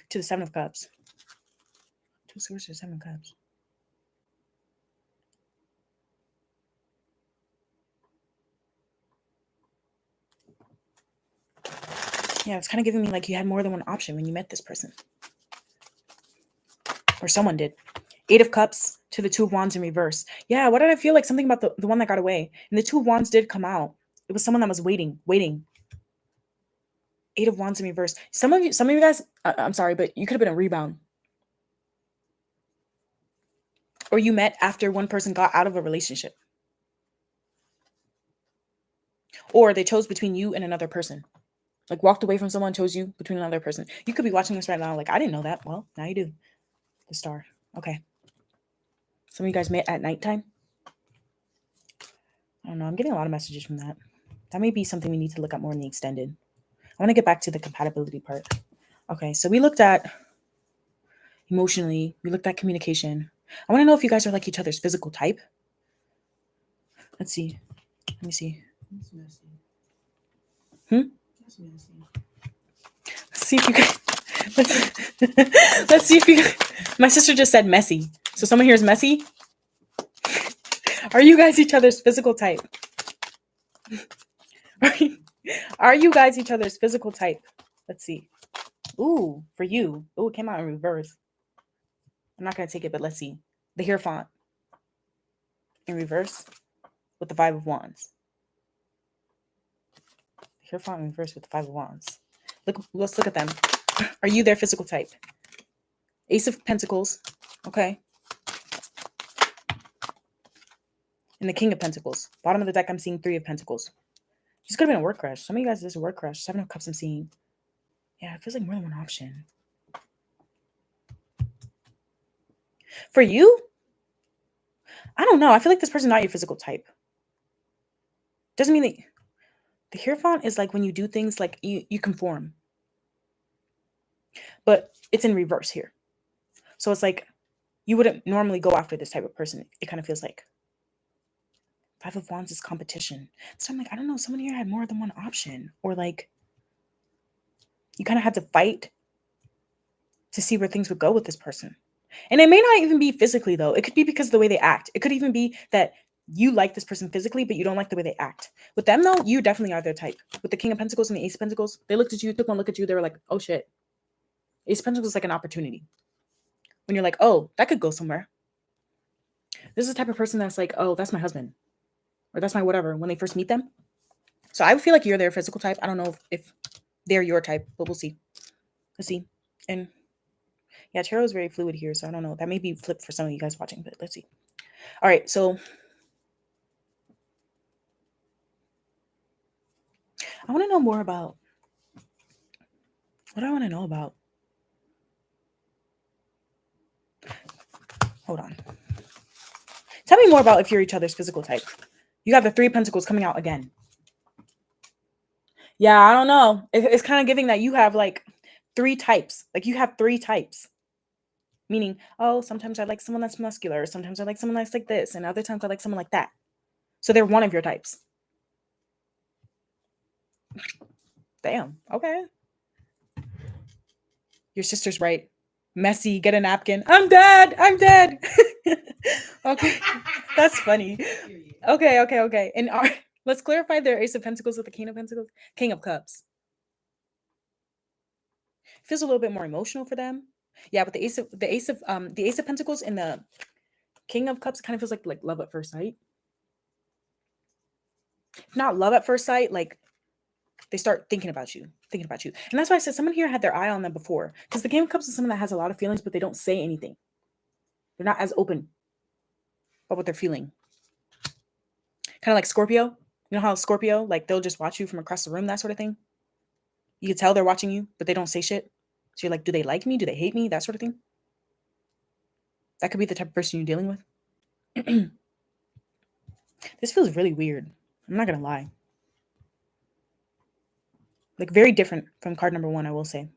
to the 7 of Cups. 2 of Swords to the 7 of Cups. Yeah, it's kind of giving me like you had more than one option when you met this person. Or someone did. 8 of Cups to the 2 of Wands in reverse. Yeah, what did I feel like? Something about the one that got away. And the 2 of Wands did come out. It was someone that was waiting. 8 of Wands in reverse. Some of you guys, I'm sorry, but you could have been a rebound. Or you met after one person got out of a relationship. Or they chose between you and another person. Like, walked away from someone, chose you between another person. You could be watching this right now like, I didn't know that. Well, now you do. The Star. Okay. Some of you guys met at nighttime. I don't know. I'm getting a lot of messages from that. That may be something we need to look at more in the extended. I want to get back to the compatibility part. Okay, so we looked at emotionally. We looked at communication. I want to know if you guys are like each other's physical type. Let's see. Let me see. That's messy. That's messy. Let's see if you guys... Let's see if you... My sister just said messy. So someone here is messy? Are you guys each other's physical type? Are you guys each other's physical type? Let's see. Ooh, for you. Ooh, it came out in reverse. I'm not going to take it, but let's see. The Hierophant in reverse with the 5 of Wands. The Hierophant in reverse with the 5 of Wands. Let's look at them. Are you their physical type? Ace of Pentacles. Okay. And the King of Pentacles. Bottom of the deck, I'm seeing 3 of Pentacles. This could have been a work crush. Some of you guys, this is a work crush. 7 of Cups I'm seeing. Yeah, it feels like more than one option. For you? I don't know. I feel like this person's not your physical type. Doesn't mean that... The Hierophant is like when you do things like you conform. But it's in reverse here. So it's like you wouldn't normally go after this type of person. It kind of feels like 5 of Wands is competition. So I'm like, I don't know. Someone here had more than one option. Or like you kind of had to fight to see where things would go with this person. And it may not even be physically, though. It could be because of the way they act. It could even be that you like this person physically, but you don't like the way they act. With them, though, you definitely are their type. With the King of Pentacles and the Ace of Pentacles, they looked at you, took one look at you. They were like, oh, shit. Ace of Pentacles is like an opportunity. When you're like, oh, that could go somewhere. This is the type of person that's like, oh, that's my husband, or that's my whatever when they first meet them. So I feel like you're their physical type. I don't know if they're your type, but we'll see. Let's see. And yeah, tarot is very fluid here, so I don't know. That may be flipped for some of you guys watching, but let's see. All right, so I want to know more about what do I want to know about. Hold on. Tell me more about if you're each other's physical type. You got the Three of Pentacles coming out again. Yeah, I don't know. It's kind of giving that you have like three types. Like you have three types. Meaning, oh, sometimes I like someone that's muscular. Sometimes I like someone that's like this. And other times I like someone like that. So they're one of your types. Damn. Okay. Your sister's right. Messy, get a napkin. I'm dead. I'm dead. Okay. That's funny. Okay. And let's clarify their Ace of Pentacles with the King of Pentacles. King of Cups. Feels a little bit more emotional for them. Yeah, but the Ace of Pentacles and the King of Cups kind of feels like love at first sight. If not love at first sight, like they start thinking about you. And that's why I said someone here had their eye on them before. Because the King of Cups is someone that has a lot of feelings, but they don't say anything. They're not as open about what they're feeling. Kind of like Scorpio. You know how Scorpio, like they'll just watch you from across the room, that sort of thing. You can tell they're watching you, but they don't say shit. So you're like, do they like me? Do they hate me? That sort of thing. That could be the type of person you're dealing with. This feels really weird. I'm not going to lie. Like very different from card number 1, I will say.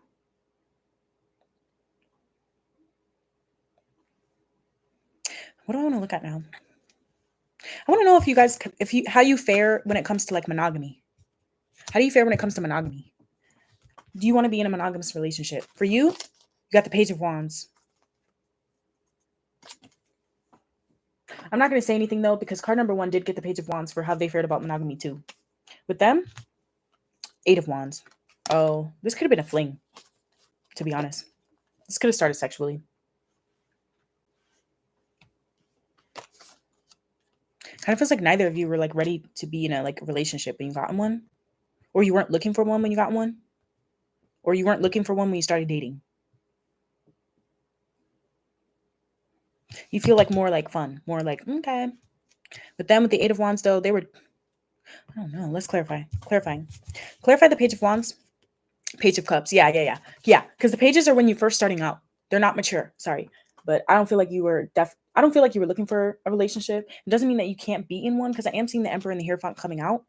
What do I want to look at now? I want to know if you guys, how you fare when it comes to like monogamy. How do you fare when it comes to monogamy? Do you want to be in a monogamous relationship? For you, you got the Page of Wands. I'm not going to say anything though, because card number 1 did get the Page of Wands for how they fared about monogamy too. With them, 8 of Wands. Oh, this could have been a fling, to be honest. This could have started sexually. Kind of feels like neither of you were like ready to be in a like relationship when you got in one, or you weren't looking for one when you got one, or you weren't looking for one when you started dating. You feel like more like fun, more like okay. But then with the 8 of Wands though, they were, I don't know. Let's clarify the Page of Wands, Page of Cups. Yeah. Because the pages are when you're first starting out. They're not mature. Sorry, but I don't feel like you were I don't feel like you were looking for a relationship. It doesn't mean that you can't be in one, because I am seeing the Emperor and the Hierophant coming out,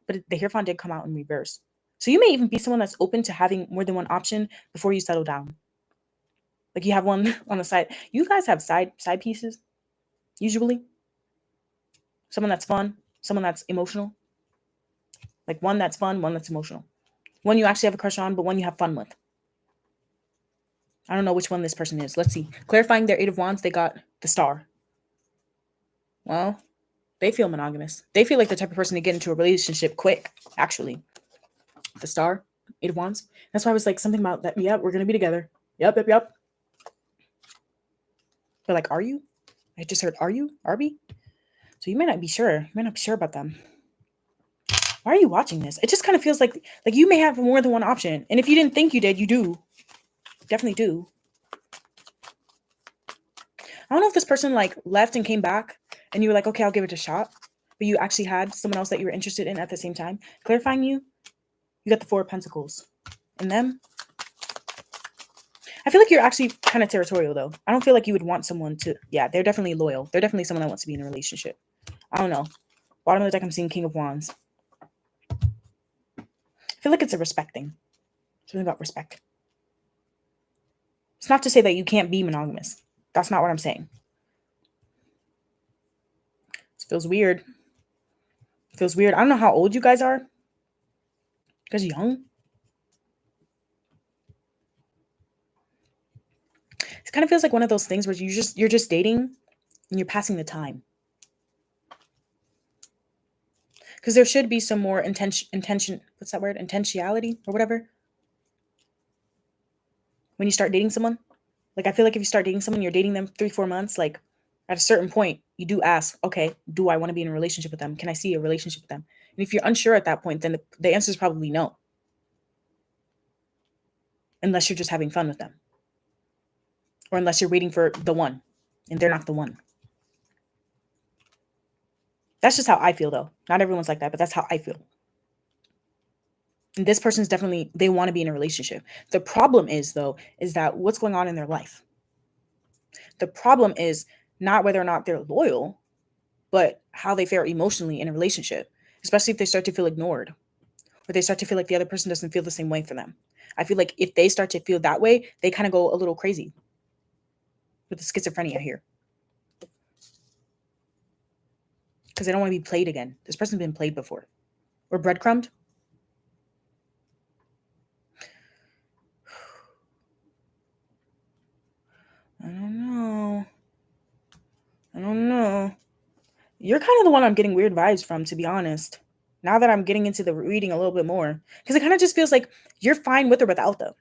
but the Hierophant did come out in reverse. So you may even be someone that's open to having more than one option before you settle down. Like you have one on the side. You guys have side pieces, usually. Someone that's fun, someone that's emotional. Like one that's fun, one that's emotional. One you actually have a crush on, but one you have fun with. I don't know which one this person is. Let's see. Clarifying their 8 of Wands, they got the Star. Well, they feel monogamous. They feel like the type of person to get into a relationship quick, actually. The Star, 8 of Wands. That's why I was like something about that. Yeah, we're going to be together. Yep. They're like, are you? I just heard, are you? Arby? So you may not be sure. You may not be sure about them. Why are you watching this? It just kind of feels like you may have more than one option. And if you didn't think you did, you do. Definitely do. I don't know if this person like left and came back and you were like, okay, I'll give it a shot. But you actually had someone else that you were interested in at the same time. Clarifying you got the 4 of Pentacles. And them, I feel like you're actually kind of territorial though. I don't feel like you would want someone to, yeah, they're definitely loyal. They're definitely someone that wants to be in a relationship. I don't know. Bottom of the deck, I'm seeing King of Wands. I feel like it's a respect thing. Something about respect. It's not to say that you can't be monogamous. That's not what I'm saying. This feels weird. I don't know how old you guys are. You guys are young. It kind of feels like one of those things where you're just dating and you're passing the time. Because there should be some more intention. What's that word? Intentionality or whatever. When you start dating someone. Like I feel like if you start dating someone, you're dating them 3-4 months. Like At a certain point, you do ask, okay, do I want to be in a relationship with them? Can I see a relationship with them? And if you're unsure at that point, then the answer is probably no, unless you're just having fun with them, or unless you're waiting for the one and they're not the one. That's just how I feel, though. Not everyone's like that, but that's how I feel. And this person's definitely, they want to be in a relationship. The problem is, though, is that what's going on in their life. The problem is not whether or not they're loyal, but how they fare emotionally in a relationship, especially if they start to feel ignored, or they start to feel like the other person doesn't feel the same way for them. I feel like if they start to feel that way, they kind of go a little crazy with the schizophrenia here. Because they don't want to be played again. This person's been played before. Or breadcrumbed. I don't know. You're kind of the one I'm getting weird vibes from, to be honest. Now that I'm getting into the reading a little bit more. Because it kind of just feels like you're fine with or without them.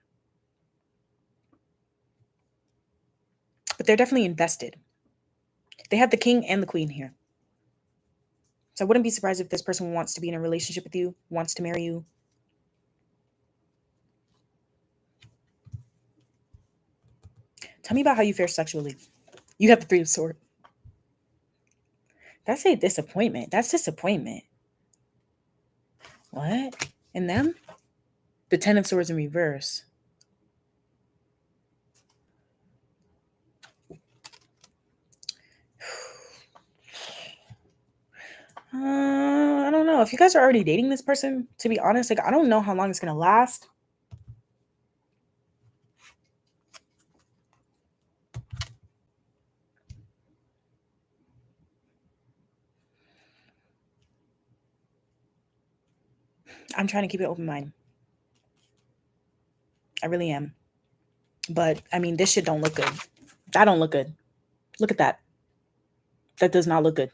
But they're definitely invested. They have the king and the queen here. So I wouldn't be surprised if this person wants to be in a relationship with you, wants to marry you. Tell me about how you fare sexually. You have the Three of Swords. That's a disappointment. That's disappointment. What? And them? The Ten of Swords in reverse. I don't know. If you guys are already dating this person, to be honest, like I don't know how long it's gonna last. I'm trying to keep an open mind. I really am. But I mean, this shit don't look good. That don't look good. Look at that. That does not look good.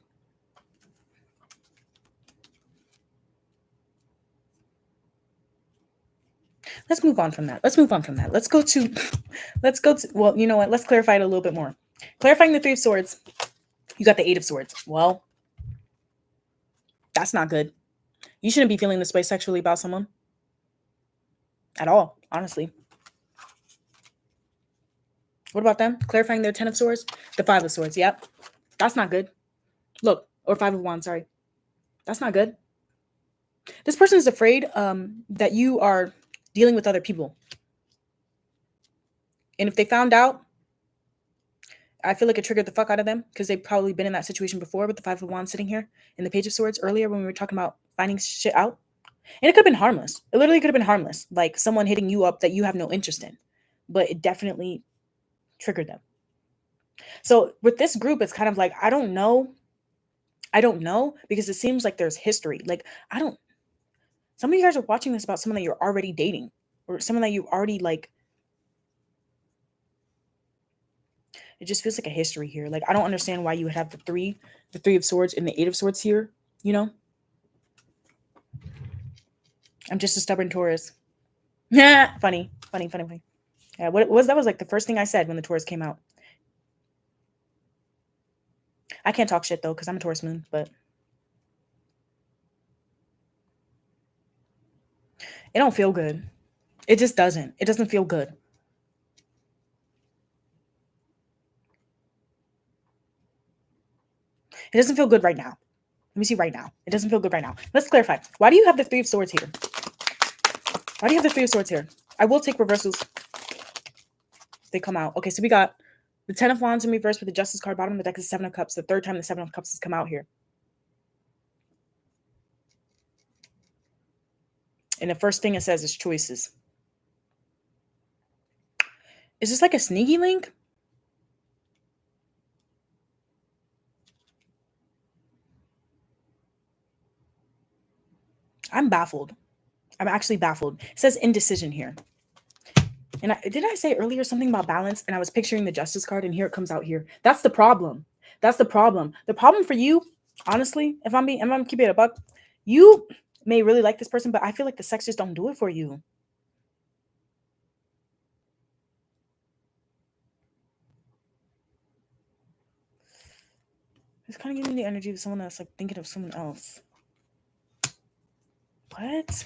Let's move on from that. Let's go to, well, you know what? Let's clarify it a little bit more. Clarifying the Three of Swords. You got the Eight of Swords. Well, that's not good. You shouldn't be feeling this way sexually about someone. At all, honestly. What about them? Clarifying their Ten of Swords? The Five of Swords. Yep. That's not good. Look, or Five of Wands, sorry. That's not good. This person is afraid that you are dealing with other people. And if they found out, I feel like it triggered the fuck out of them because they've probably been in that situation before with the Five of Wands sitting here and the Page of Swords earlier when we were talking about finding shit out. And it could have been harmless. It literally could have been harmless. Like someone hitting you up that you have no interest in. But it definitely triggered them. So with this group, it's kind of like, I don't know because it seems like there's history. Like, some of you guys are watching this about someone that you're already dating or someone that you already like. It just feels like a history here. Like, I don't understand why you would have the Three of Swords and the Eight of Swords here, you know? I'm just a stubborn Taurus. Funny. Yeah, what it was, that was like the first thing I said when the Taurus came out. I can't talk shit though, because I'm a Taurus moon, but it don't feel good. It just doesn't. It doesn't feel good. It doesn't feel good right now. Let me see right now. It doesn't feel good right now. Let's clarify. Why do you have the Three of Swords here? Why do you have the Three of Swords here? I will take reversals. They come out. Okay, so we got the Ten of Wands in reverse with the Justice card. Bottom of the deck is Seven of Cups. The third time the Seven of Cups has come out here. And the first thing it says is choices. Is this like a sneaky link? I'm baffled. I'm actually baffled. It says indecision here. And did I say earlier something about balance? And I was picturing the Justice card, and here it comes out here. That's the problem. That's the problem. The problem for you, honestly, if I'm keeping it a buck, you may really like this person, but I feel like the sex just don't do it for you. It's kind of giving me the energy of someone that's like thinking of someone else. What?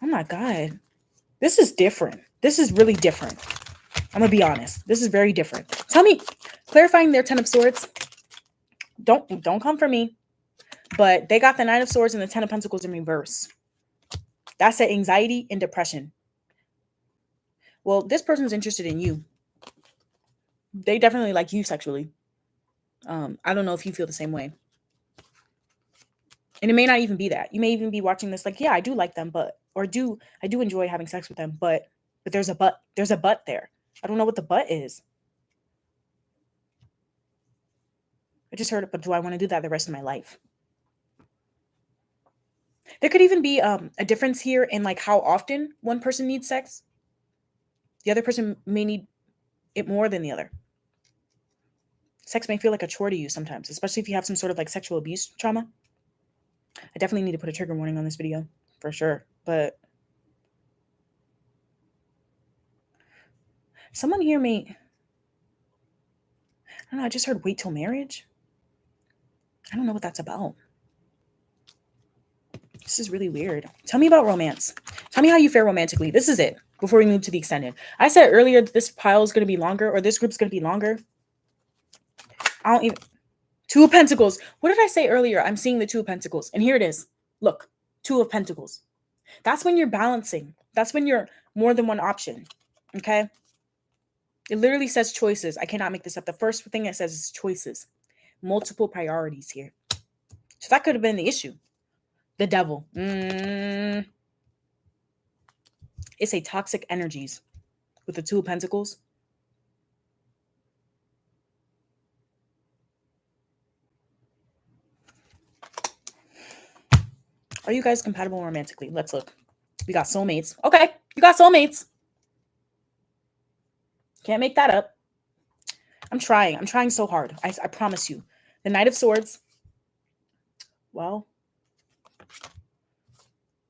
Oh my God. This is different. This is really different. I'm gonna be honest. This is very different. Tell me, clarifying their 10 of Swords. Don't come for me. But they got the 9 of Swords and the 10 of Pentacles in reverse. That's the anxiety and depression. Well, this person's interested in you. They definitely like you sexually. I don't know if you feel the same way. And it may not even be that. You may even be watching this like, yeah, I do like them, but I do enjoy having sex with them, but there's a but. There's a but there. I don't know what the but is. I just heard it, but do I want to do that the rest of my life? There could even be a difference here in like how often one person needs sex. The other person may need it more than the other. Sex may feel like a chore to you sometimes, especially if you have some sort of like sexual abuse trauma. I definitely need to put a trigger warning on this video for sure. But someone here may, I don't know, I just heard wait till marriage. I don't know what that's about. This is really weird. Tell me about romance. Tell me how you fare romantically. This is it before we move to the extended. I said earlier that this pile is going to be longer, or this group's going to be longer. I don't even. 2 of Pentacles. What did I say earlier? I'm seeing the 2 of Pentacles. And here it is. Look, 2 of Pentacles. That's when you're balancing. That's when you're more than one option. Okay? It literally says choices. I cannot make this up. The first thing it says is choices. Multiple priorities here. So that could have been the issue. The devil. It's a toxic energies with the 2 of Pentacles. Are you guys compatible romantically? Let's look. We got soulmates. Okay, you got soulmates. Can't make that up. I'm trying. I'm trying so hard. I promise you. The Knight of Swords. Well,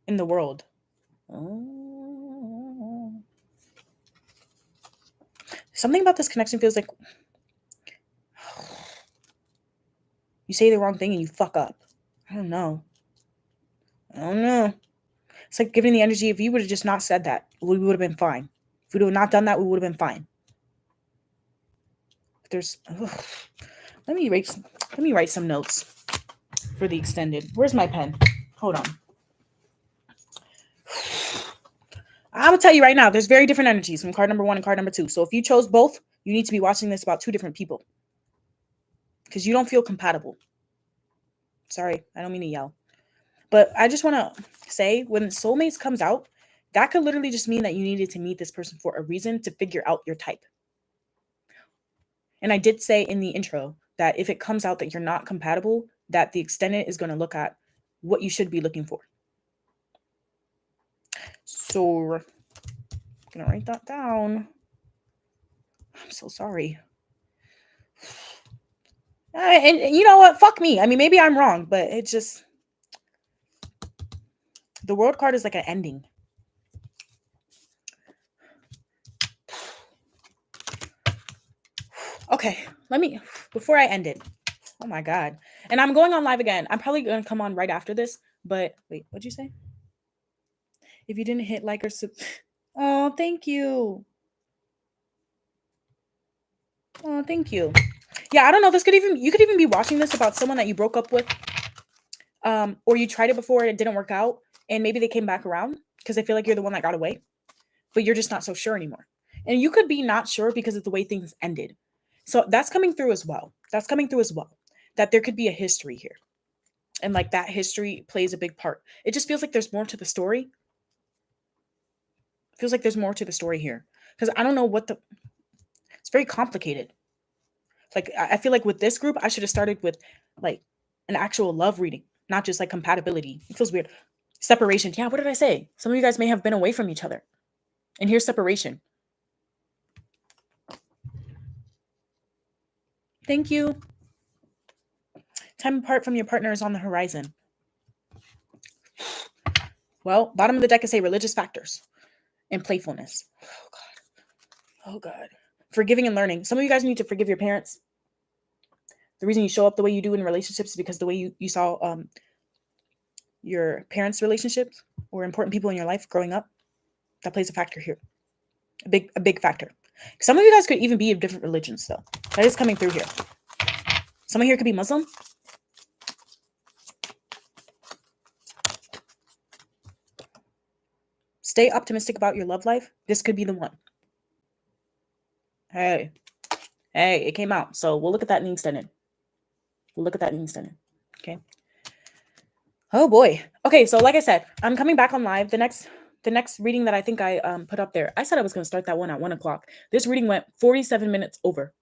in the world. Oh. Something about this connection feels like you say the wrong thing and you fuck up. I don't know. It's like giving the energy. If you would have just not said that, we would have been fine. If we would have not done that, we would have been fine. There's. Let me write some notes for the extended. Where's my pen? Hold on. I'm gonna tell you right now, there's very different energies from card number 1 and card number 2. So if you chose both, you need to be watching this about 2 different people because you don't feel compatible. Sorry, I don't mean to yell. But I just want to say when soulmates comes out, that could literally just mean that you needed to meet this person for a reason to figure out your type. And I did say in the intro that if it comes out that you're not compatible, that the extended is going to look at what you should be looking for. So I'm going to write that down. I'm so sorry. And you know what? Fuck me. I mean, maybe I'm wrong, but it's just... The World card is like an ending. Okay, before I end it. Oh my God. And I'm going on live again. I'm probably going to come on right after this, but wait, what'd you say? If you didn't hit like or sub... Oh, thank you. Oh, thank you. Yeah, I don't know. You could even be watching this about someone that you broke up with, or you tried it before and it didn't work out, and maybe they came back around because they feel like you're the one that got away, but you're just not so sure anymore. And you could be not sure because of the way things ended. So that's coming through as well. That there could be a history here. And like that history plays a big part. It just feels like there's more to the story. Feels like there's more to the story here. Because I don't know it's very complicated. Like I feel like with this group, I should have started with like an actual love reading, not just like compatibility. It feels weird. Separation. Yeah, what did I say? Some of you guys may have been away from each other. And here's separation. Thank you. Time apart from your partner is on the horizon. Well, bottom of the deck is say religious factors and playfulness. Oh God. Forgiving and learning. Some of you guys need to forgive your parents. The reason you show up the way you do in relationships is because the way you saw your parents' relationships or important people in your life growing up. That plays a factor here. A big factor. Some of you guys could even be of different religions, though. That is coming through here. Someone here could be Muslim. Stay optimistic about your love life. This could be the one. Hey, it came out. So we'll look at that in extended. Okay. Oh boy. Okay, so like I said, I'm coming back on live. The next reading that I think I put up there, I said I was going to start that one at 1 o'clock. This reading went 47 minutes over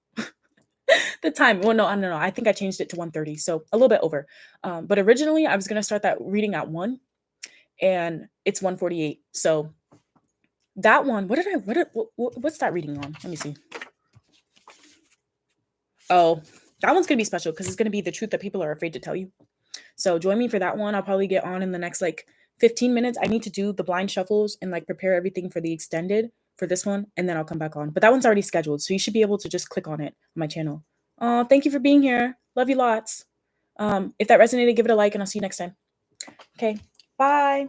the time. Well, no, I think I changed it to 1:30, so a little bit over. But originally, I was going to start that reading at 1, and it's 1:48. So that one, what's that reading on? Let me see. Oh, that one's going to be special because it's going to be the truth that people are afraid to tell you. So join me for that one. I'll probably get on in the next 15 minutes. I need to do the blind shuffles and prepare everything for the extended for this one, and then I'll come back on. But that one's already scheduled, so you should be able to just click on it on my channel. Oh, thank you for being here. Love you lots. If that resonated, give it a like, and I'll see you next time. Okay, bye.